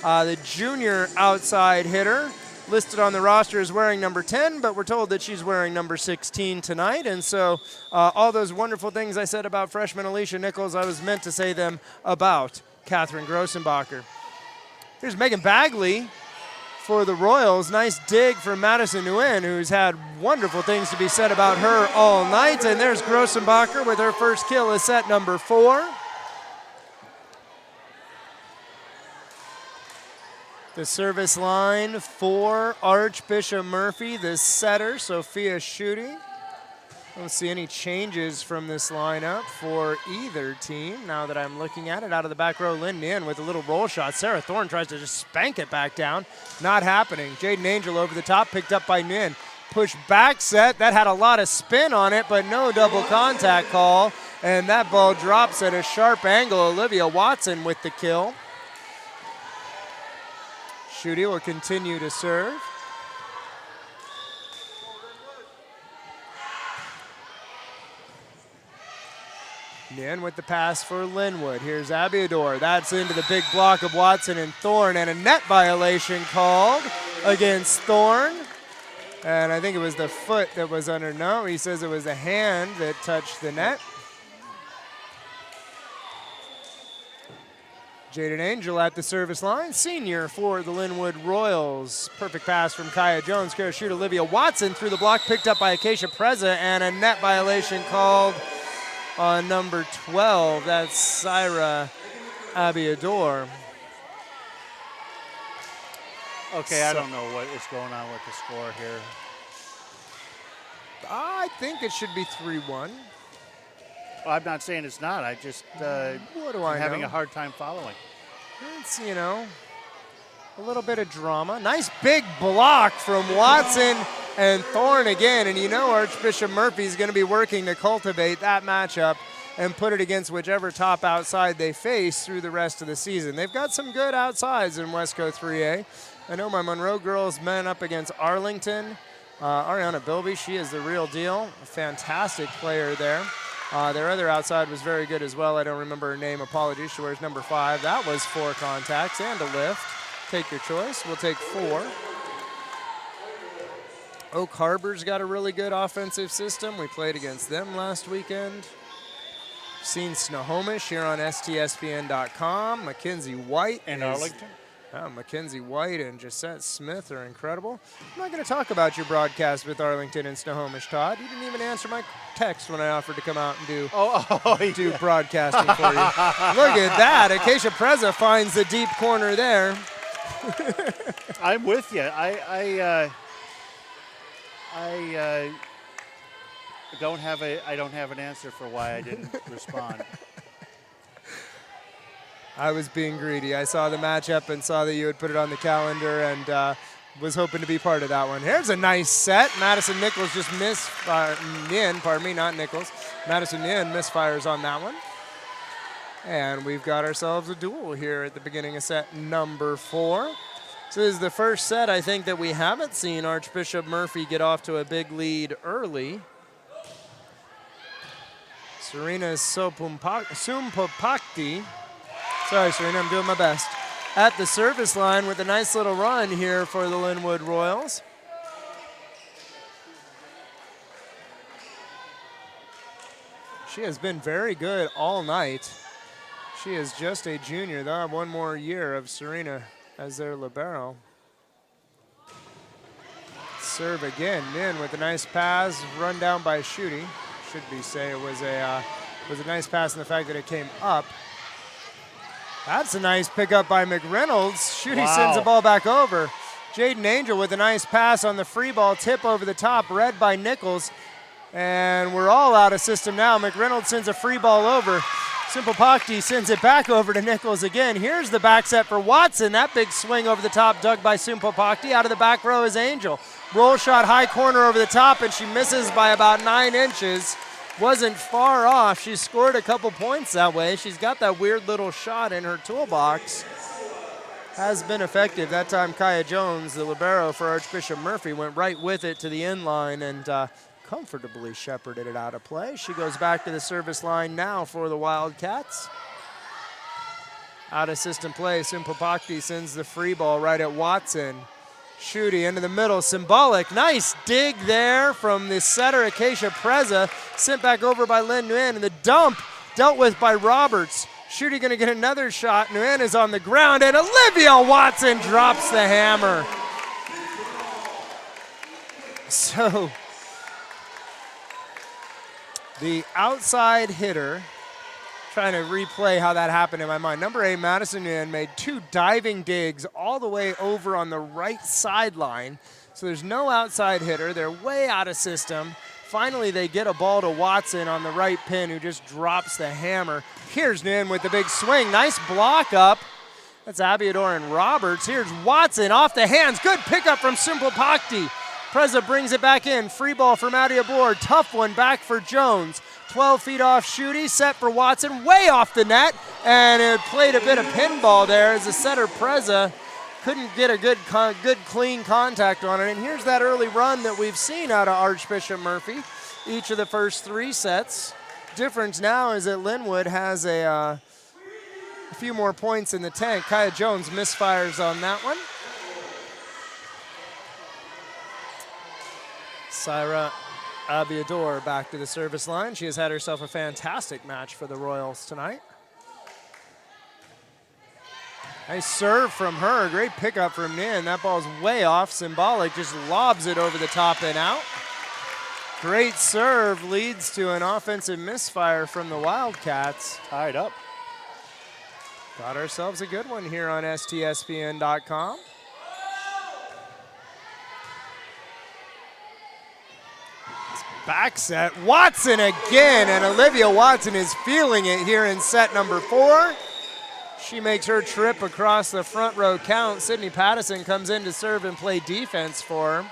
the junior outside hitter. Listed on the roster as wearing number 10, but we're told that she's wearing number 16 tonight. And so all those wonderful things I said about freshman Alicia Nichols, I was meant to say them about Catherine Grossenbacher. Here's Megan Bagley for the Royals. Nice dig from Madison Nguyen, who's had wonderful things to be said about her all night. And there's Grossenbacher with her first kill of set number 4. The service line for Archbishop Murphy, the setter, Sophia Schutte. Don't see any changes from this lineup for either team. Now that I'm looking at it, out of the back row, Lynn with a little roll shot. Sarah Thorne tries to just spank it back down. Not happening. Jaden Angel over the top, picked up by Nguyen. Push back set. That had a lot of spin on it, but no double contact call. And that ball drops at a sharp angle. Olivia Watson with the kill. Schutte will continue to serve. Nguyen with the pass for Lynnwood. Here's Abiador. That's into the big block of Watson and Thorne, and a net violation called against Thorne. And I think it was the foot that was under. No, he says it was a hand that touched the net. Jaden Angel at the service line, senior for the Lynnwood Royals. Perfect pass from Kaya Jones. Care shoot Olivia Watson through the block, picked up by Acacia Preza, and a net violation called on number 12. That's Syra Abiador. Okay, I don't know what is going on with the score here. I think it should be 3-1. Well, I'm not saying it's not. I just What do I I'm having know? a hard time following. It's, a little bit of drama. Nice big block from Watson and Thorne again. And Archbishop Murphy's going to be working to cultivate that matchup and put it against whichever top outside they face through the rest of the season. They've got some good outsides in Westco 3A. I know my Monroe girls men up against Arlington. Ariana Bilby, she is the real deal. A fantastic player there. Their other outside was very good as well. I don't remember her name. Apologies. She wears number 5. That was 4 contacts and a lift. Take your choice. We'll take 4. Oak Harbor's got a really good offensive system. We played against them last weekend. Seen Snohomish here on STSPN.com. Mackenzie White And Arlington? Mackenzie White and Gisette Smith are incredible. I'm not going to talk about your broadcast with Arlington and Snohomish, Todd. You didn't even answer my text when I offered to come out and do broadcasting for you. Look at that. Acacia Preza finds the deep corner there. I'm with you. I don't have an answer for why I didn't respond. I was being greedy. I saw the matchup and saw that you had put it on the calendar and was hoping to be part of that one. Here's a nice set. Madison Nichols just Madison Yin misfires on that one. And we've got ourselves a duel here at the beginning of set number 4. So this is the first set, I think, that we haven't seen Archbishop Murphy get off to a big lead early. Serena Sumpopakti. Sorry, Serena, I'm doing my best. At the service line with a nice little run here for the Lynnwood Royals. She has been very good all night. She is just a junior. They'll have one more year of Serena as their libero. Serve again. Nin with a nice pass, run down by Schutte. Should be say it was a nice pass in the fact that it came up. That's a nice pickup by McReynolds. Schutte sends the ball back over. Jaden Angel with a nice pass on the free ball, tip over the top, read by Nichols. And we're all out of system now. McReynolds sends a free ball over. Simpopakti sends it back over to Nichols again. Here's the back set for Watson. That big swing over the top dug by Simpopakti. Out of the back row is Angel. Roll shot high corner over the top, and she misses by about 9 inches. Wasn't far off. She scored a couple points that way. She's got that weird little shot in her toolbox. Has been effective. That time Kaya Jones, the libero for Archbishop Murphy, went right with it to the end line and comfortably shepherded it out of play. She goes back to the service line now for the Wildcats. Out of system play, Simpopakti sends the free ball right at Watson. Schutte into the middle, symbolic. Nice dig there from the setter, Acacia Preza. Sent back over by Lynn Nguyen, and the dump dealt with by Roberts. Schutte going to get another shot. Nguyen is on the ground, and Olivia Watson drops the hammer. So the outside hitter, trying to replay how that happened in my mind. Number 8, Madison Nguyen, made 2 diving digs all the way over on the right sideline. So there's no outside hitter. They're way out of system. Finally, they get a ball to Watson on the right pin, who just drops the hammer. Here's Nin with the big swing. Nice block up. That's Abiador and Roberts. Here's Watson off the hands. Good pickup from Simpopakti. Preza brings it back in. Free ball from Abiador. Tough one back for Jones. 12 feet off Shooty, set for Watson, way off the net, and it played a bit of pinball there as the setter Preza couldn't get a good clean contact on it. And here's that early run that we've seen out of Archbishop Murphy each of the first 3 sets. Difference now is that Lynnwood has a few more points in the tank. Kaya Jones misfires on that one. Syra Abiador back to the service line. She has had herself a fantastic match for the Royals tonight. Nice serve from her. Great pickup from Nin. That ball's way off. Symbolic just lobs it over the top and out. Great serve leads to an offensive misfire from the Wildcats. Tied up. Got ourselves a good one here on STSPN.com. Back set, Watson again, and Olivia Watson is feeling it here in set number 4. She makes her trip across the front row count. Sydney Pattison comes in to serve and play defense for her.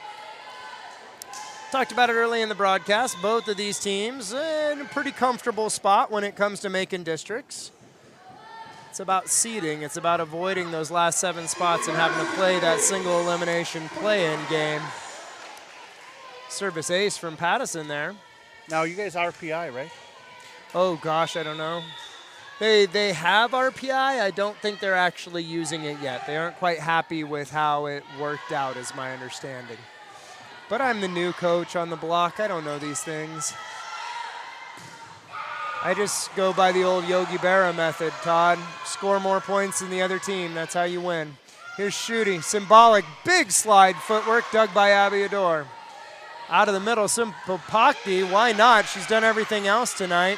Talked about it early in the broadcast. Both of these teams in a pretty comfortable spot when it comes to making districts. It's about seeding. It's about avoiding those last 7 spots and having to play that single elimination play-in game. Service ace from Pattison there. Now, you guys RPI, right? Oh, gosh, I don't know. They have RPI. I don't think they're actually using it yet. They aren't quite happy with how it worked out, is my understanding. But I'm the new coach on the block. I don't know these things. I just go by the old Yogi Berra method, Todd. Score more points than the other team. That's how you win. Here's Shooty. Symbolic. Big slide footwork dug by Abiador. Out of the middle, Simpopakti. Why not? She's done everything else tonight.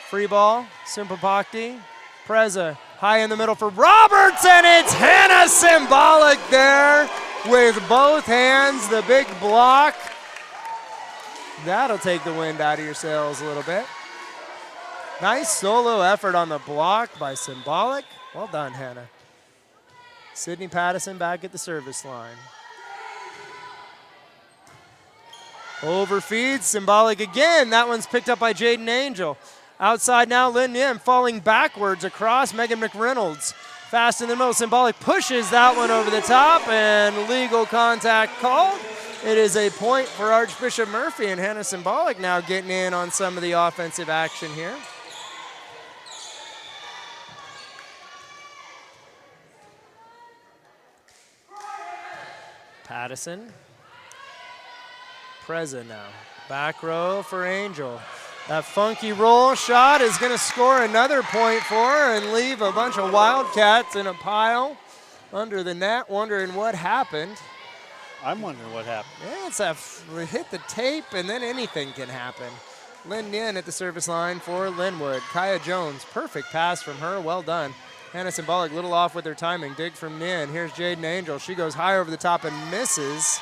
Free ball, Simpopakti. Preza, high in the middle for Roberts, and it's Hannah Symbolic there with both hands, the big block. That'll take the wind out of your sails a little bit. Nice solo effort on the block by Symbolic. Well done, Hannah. Sydney Pattison back at the service line. Overfeed, Symbolic again. That one's picked up by Jaden Angel. Outside now, Lynn Nim falling backwards across. Megan McReynolds fast in the middle. Symbolic pushes that one over the top, and legal contact called. It is a point for Archbishop Murphy, and Hannah Symbolic now getting in on some of the offensive action here. Pattison. Preza now. Back row for Angel. That funky roll shot is going to score another point for her and leave a bunch of Wildcats in a pile under the net, wondering what happened. I'm wondering what happened. Yeah, it's a hit the tape, and then anything can happen. Lynn Nin at the service line for Lynnwood. Kaya Jones, perfect pass from her, well done. Hannah Symbolic, little off with her timing. Dig from Nin. Here's Jaden Angel. She goes high over the top and misses.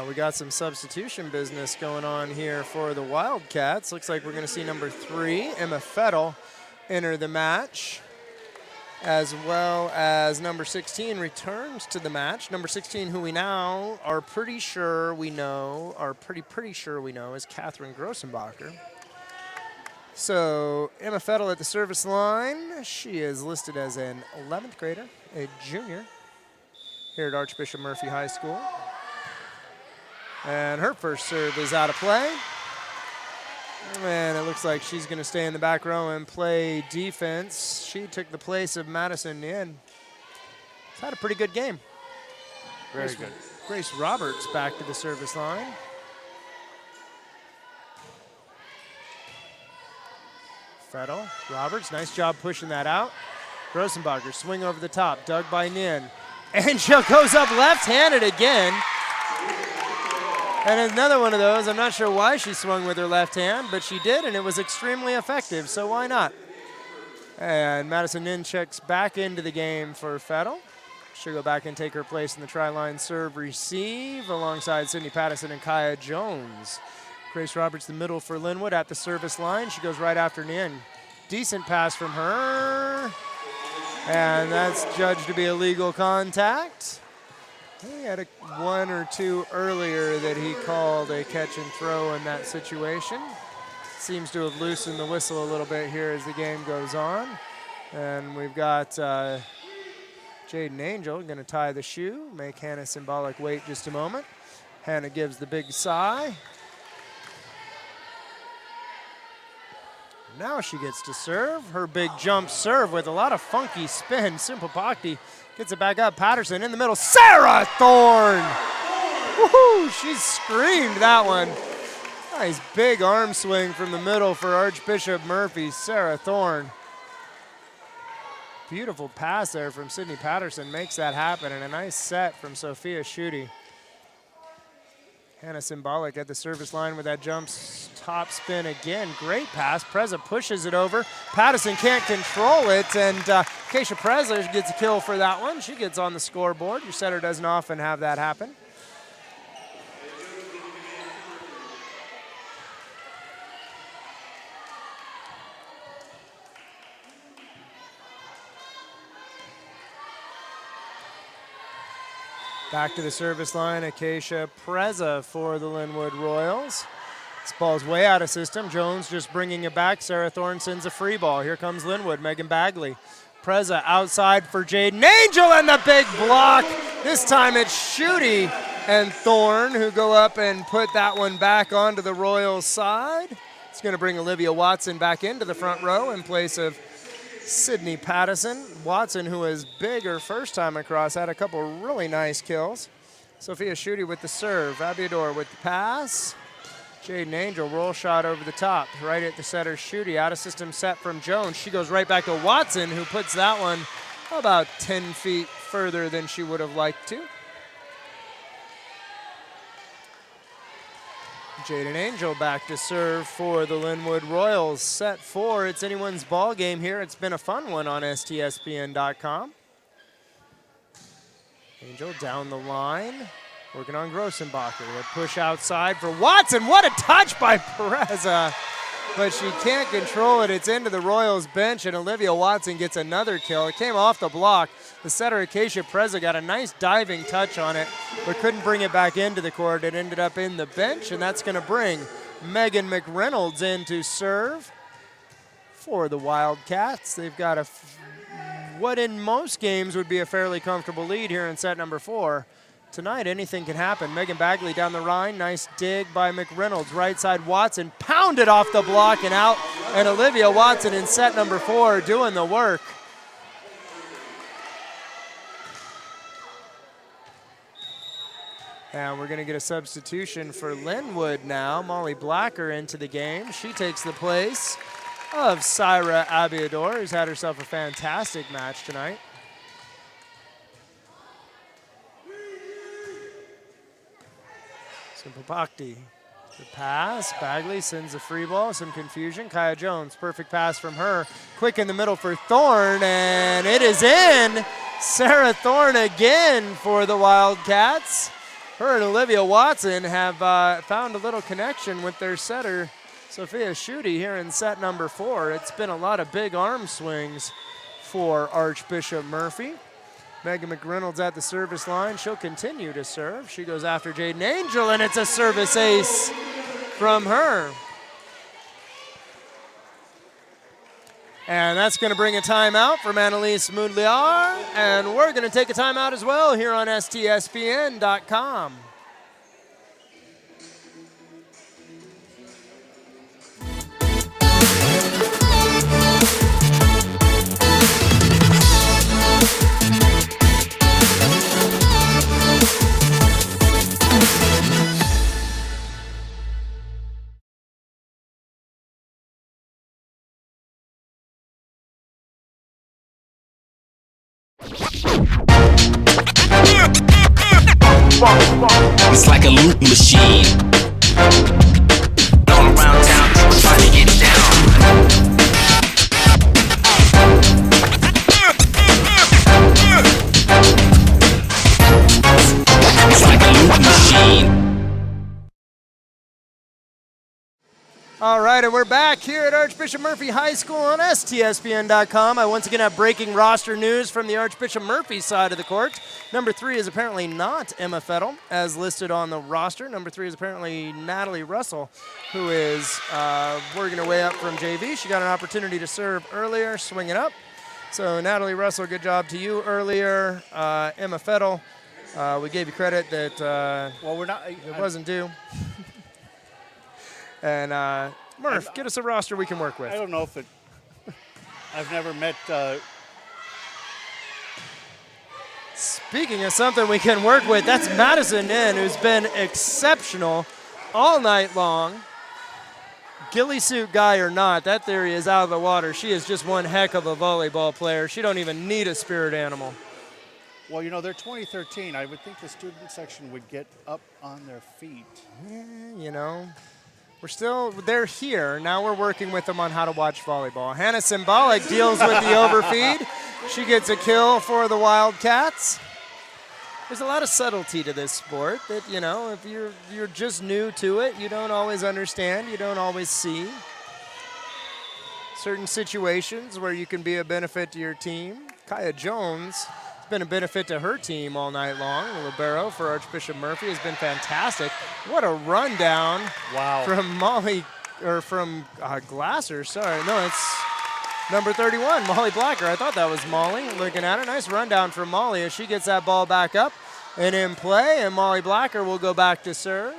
We got some substitution business going on here for the Wildcats. Looks like we're going to see number 3, Emma Fettel, enter the match, as well as number 16 returns to the match. Number 16, who we now are pretty sure we know, is Catherine Grossenbacher. So Emma Fettel at the service line. She is listed as an 11th grader, a junior here at Archbishop Murphy High School. And her first serve is out of play. And it looks like she's going to stay in the back row and play defense. She took the place of Madison Yin. She's had a pretty good game. Very good. Grace Roberts back to the service line. Fettel, Roberts, nice job pushing that out. Grossenbacher, swing over the top, dug by Nin. Angel goes up left-handed again. And another one of those, I'm not sure why she swung with her left hand, but she did, and it was extremely effective, so why not? And Madison Nin checks back into the game for Fettel. She'll go back and take her place in the tri-line serve receive alongside Sydney Patterson and Kaya Jones. Grace Roberts, the middle for Lynnwood at the service line. She goes right after Nien. Decent pass from her. And that's judged to be a legal contact. He had one or two earlier that he called a catch and throw in that situation. Seems to have loosened the whistle a little bit here as the game goes on. And we've got Jaden Angel going to tie the shoe, make Hannah Symbolic wait just a moment. Hannah gives the big sigh. Now she gets to serve. Her big jump serve with a lot of funky spin. Simpapakti gets it back up. Patterson in the middle. Sarah Thorne! Woohoo! She screamed that one. Nice big arm swing from the middle for Archbishop Murphy. Sarah Thorne. Beautiful pass there from Sydney Patterson. Makes that happen. And a nice set from Sophia Schutte. Hannah Symbolic at the service line with that jump top spin again. Great pass. Preza pushes it over. Patterson can't control it, and Keisha Preza gets a kill for that one. She gets on the scoreboard. Your setter doesn't often have that happen. Back to the service line, Acacia Preza for the Lynnwood Royals. This ball's way out of system. Jones just bringing it back. Sarah Thorne sends a free ball. Here comes Lynnwood, Megan Bagley. Preza outside for Jaden Angel and the big block. This time it's Schutte and Thorne who go up and put that one back onto the Royals side. It's going to bring Olivia Watson back into the front row in place of Sydney Patterson. Watson, who was big her first time across, had a couple really nice kills. Sophia Schutte with the serve. Abiador with the pass. Jaden Angel, roll shot over the top, right at the setter Schutte. Out of system set from Jones. She goes right back to Watson, who puts that one about 10 feet further than she would have liked to. Jaden Angel back to serve for the Lynnwood Royals. Set 4. It's anyone's ball game here. It's been a fun one on STSPN.com. Angel down the line, working on Grossenbacher. A push outside for Watson. What a touch by Pereza, but she can't control it. It's into the Royals bench, and Olivia Watson gets another kill. It came off the block. The setter, Acacia Preza, got a nice diving touch on it, but couldn't bring it back into the court. It ended up in the bench, and that's going to bring Megan McReynolds in to serve for the Wildcats. They've got what in most games would be a fairly comfortable lead here in set number 4. Tonight, anything can happen. Megan Bagley down the line. Nice dig by McReynolds. Right side, Watson pounded off the block and out. And Olivia Watson in set number 4 doing the work. And we're going to get a substitution for Lynnwood now. Molly Blacker into the game. She takes the place of Syra Abiador, who's had herself a fantastic match tonight. Simpapakti, the pass. Bagley sends a free ball, some confusion. Kaya Jones, perfect pass from her. Quick in the middle for Thorne, and it is in. Sarah Thorne again for the Wildcats. Her and Olivia Watson have found a little connection with their setter, Sophia Schutte, here in set number 4. It's been a lot of big arm swings for Archbishop Murphy. Megan McReynolds at the service line. She'll continue to serve. She goes after Jaden Angel, and it's a service ace from her. And that's going to bring a timeout from Annalise Moudliar. And we're going to take a timeout as well here on STSPN.com. It's like a loot machine. Going around town, trying to get down. All right, and we're back here at Archbishop Murphy High School on STSPN.com. I once again have breaking roster news from the Archbishop Murphy side of the court. Number 3 is apparently not Emma Fettel, as listed on the roster. Number 3 is apparently Natalie Russell, who is working her way up from JV. She got an opportunity to serve earlier, swing it up. So Natalie Russell, good job to you earlier. Emma Fettel, we gave you credit that Well, we're not. it wasn't due. And Murph, get us a roster we can work with. I don't know if it. I've never met. Speaking of something we can work with, that's Madison Nin, who's been exceptional all night long. Ghillie suit guy or not, that theory is out of the water. She is just one heck of a volleyball player. She don't even need a spirit animal. Well, they're 2013. I would think the student section would get up on their feet. They're here. Now we're working with them on how to watch volleyball. Hannah Symbolic deals with the overfeed. She gets a kill for the Wildcats. There's a lot of subtlety to this sport that, if you're just new to it, you don't always understand, you don't always see. Certain situations where you can be a benefit to your team. Kaya Jones has been a benefit to her team all night long. The libero for Archbishop Murphy has been fantastic. What a rundown from Molly, or from Glasser, sorry. No, it's number 31, Molly Blacker. I thought that was Molly. Looking at her, nice rundown from Molly as she gets that ball back up and in play, and Molly Blacker will go back to serve.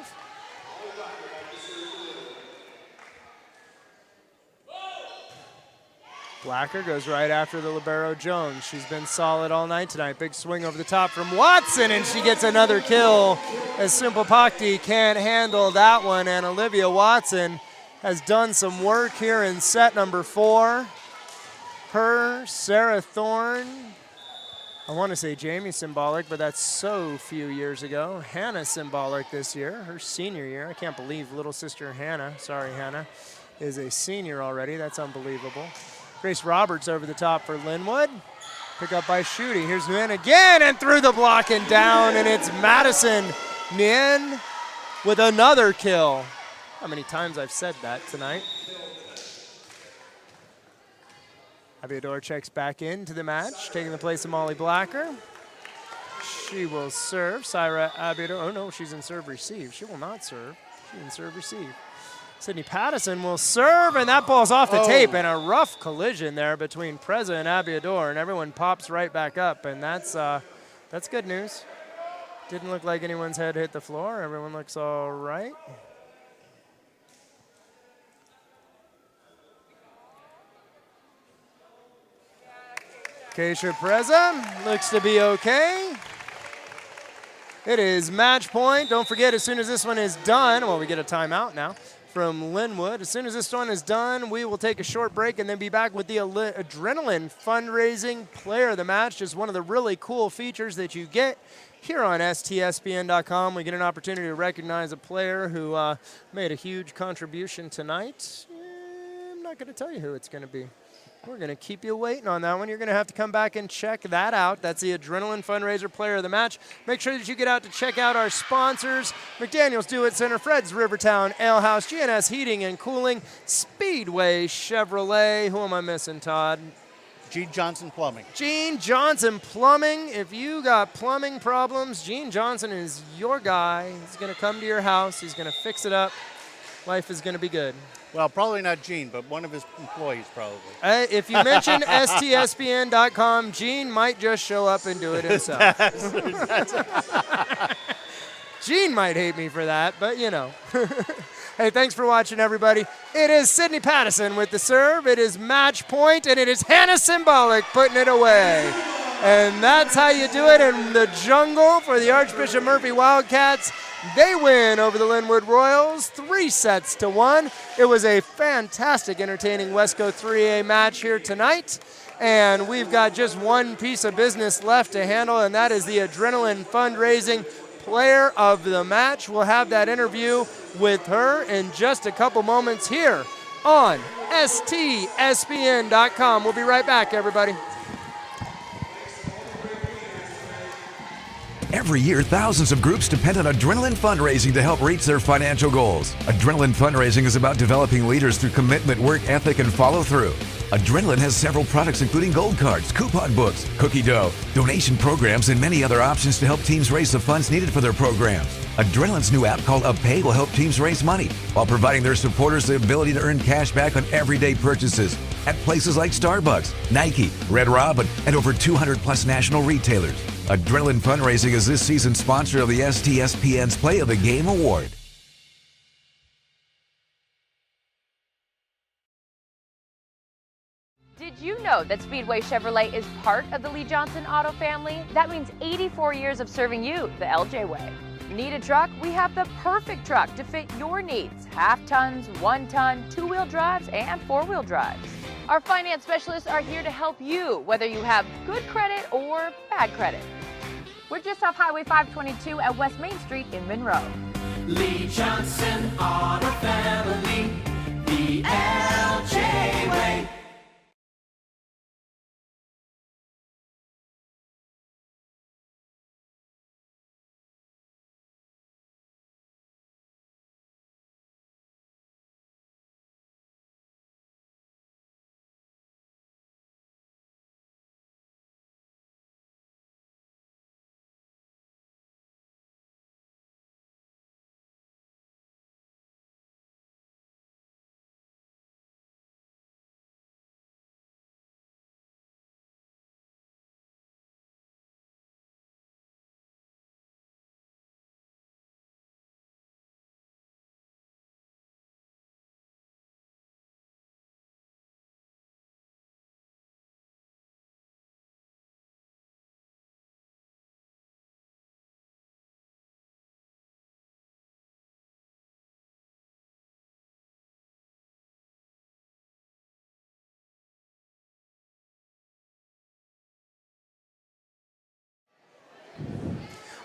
Blacker goes right after the libero Jones. She's been solid all night tonight. Big swing over the top from Watson, and she gets another kill as Simple Pakti can't handle that one, and Olivia Watson has done some work here in set number 4. Her, Sarah Thorne, I want to say Jamie Symbolic, but that's so few years ago. Hannah Symbolic this year, her senior year. I can't believe little sister Hannah, sorry Hannah, is a senior already. That's unbelievable. Grace Roberts over the top for Lynnwood. Pick up by Schutte. Here's Nguyen again and through the block and down, and it's Madison Nguyen with another kill. How many times I've said that tonight. Abiador checks back into the match, taking the place of Molly Blacker. She will serve. Syra Abiador, oh no, she's in serve receive. She will not serve. She's in serve receive. Sydney Pattison will serve, and that ball's off the tape, and a rough collision there between Preza and Abiador, and everyone pops right back up, and that's good news. Didn't look like anyone's head hit the floor. Everyone looks all right. Keisha Preza looks to be okay. It is match point. Don't forget, as soon as this one is done, well, we get a timeout now from Lynnwood. As soon as this one is done, we will take a short break and then be back with the Adrenaline Fundraising Player of the Match. Just one of the really cool features that you get here on STSPN.com. We get an opportunity to recognize a player who made a huge contribution tonight. I'm not going to tell you who it's going to be. We're going to keep you waiting on that one. You're going to have to come back and check that out. That's the Adrenaline Fundraiser Player of the Match. Make sure that you get out to check out our sponsors: McDaniel's Do-It Center, Fred's Rivertown Ale House, GNS Heating and Cooling, Speedway Chevrolet. Who am I missing, Todd? Gene Johnson Plumbing. Gene Johnson Plumbing. If you got plumbing problems, Gene Johnson is your guy. He's going to come to your house. He's going to fix it up. Life is going to be good. Well, probably not Gene, but one of his employees probably. If you mention STSPN.com, Gene might just show up and do it himself. Gene might hate me for that, but you know. Hey, thanks for watching, everybody. It is Sydney Pattison with the serve. It is match point, and it is Hannah Symbolic putting it away. And that's how you do it in the jungle for the Archbishop Murphy Wildcats. They win over the Lynnwood Royals 3-1. It was a fantastic, entertaining Westco 3A match here tonight. And we've got just one piece of business left to handle, and that is the Adrenaline Fundraising Player of the Match. We'll have that interview with her in just a couple moments here on STSPN.com. We'll be right back, everybody. Every year, thousands of groups depend on Adrenaline fundraising to help reach their financial goals. Adrenaline fundraising is about developing leaders through commitment, work ethic, and follow through. Adrenaline has several products including gold cards, coupon books, cookie dough, donation programs, and many other options to help teams raise the funds needed for their programs. Adrenaline's new app called UpPay will help teams raise money while providing their supporters the ability to earn cash back on everyday purchases at places like Starbucks, Nike, Red Robin, and over 200 plus national retailers. Adrenaline Fundraising is this season's sponsor of the STSPN's Play of the Game Award. Did you know that Speedway Chevrolet is part of the Lee Johnson Auto family? That means 84 years of serving you the LJ way. Need a truck? We have the perfect truck to fit your needs. Half tons, 1 ton, 2-wheel drives, and 4-wheel drives. Our finance specialists are here to help you, whether you have good credit or bad credit. We're just off Highway 522 at West Main Street in Monroe. Lee Johnson Auto Family, the LJ way.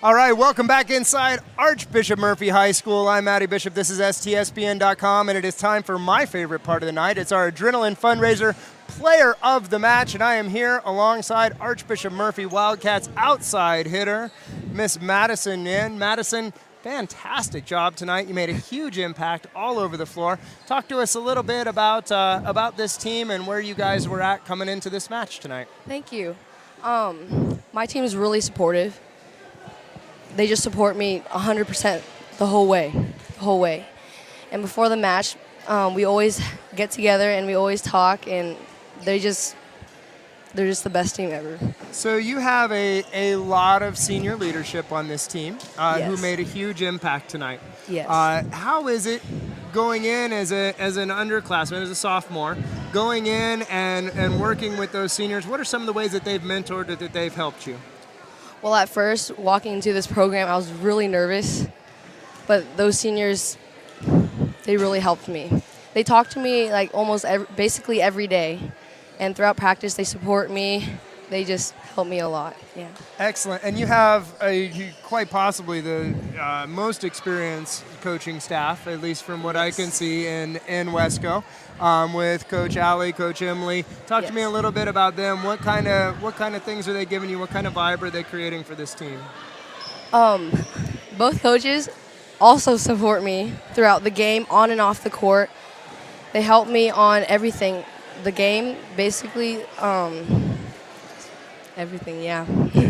All right, welcome back inside Archbishop Murphy High School. I'm Matty Bishop. This is STSPN.com, and it is time for my favorite part of the night. It's our Adrenaline Fundraiser Player of the Match, and I am here alongside Archbishop Murphy Wildcats outside hitter, Miss Madison Nin. Madison, fantastic job tonight. You made a huge impact all over the floor. Talk to us a little bit about this team and where you guys were at coming into this match tonight. Thank you. My team is really supportive. They just support me 100% the whole way. And before the match, we always get together and we always talk, and they're just the best team ever. So you have a lot of senior leadership on this team who Yes. made a huge impact tonight. Yes. How is it going in as an underclassman, as a sophomore, going in and working with those seniors? What are some of the ways that they've mentored, that they've helped you? Well, at first, walking into this program, I was really nervous, but those seniors, they really helped me. They talk to me like basically every day, and throughout practice, they support me. They just help me a lot. Yeah. Excellent. And you have quite possibly the most experienced coaching staff, at least from what I can see in Wesco, with Coach Allie, Coach Emily. Talk to me a little bit about them. What kind of things are they giving you? What kind of vibe are they creating for this team? Both coaches also support me throughout the game, on and off the court. They help me on everything. The game, basically, everything, yeah.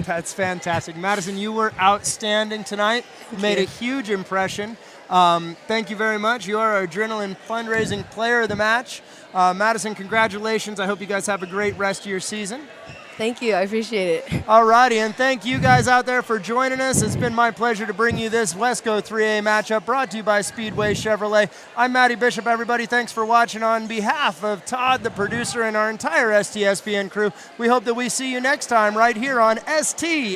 That's fantastic. Madison, you were outstanding tonight. You made a huge impression. Thank you very much. You are our Adrenaline Fundraising Player of the Match. Madison, congratulations. I hope you guys have a great rest of your season. Thank you. I appreciate it. All righty, and thank you guys out there for joining us. It's been my pleasure to bring you this Wesco 3A matchup brought to you by Speedway Chevrolet. I'm Matty Bishop, everybody. Thanks for watching. On behalf of Todd, the producer, and our entire STSPN crew, we hope that we see you next time right here on STSPN.com.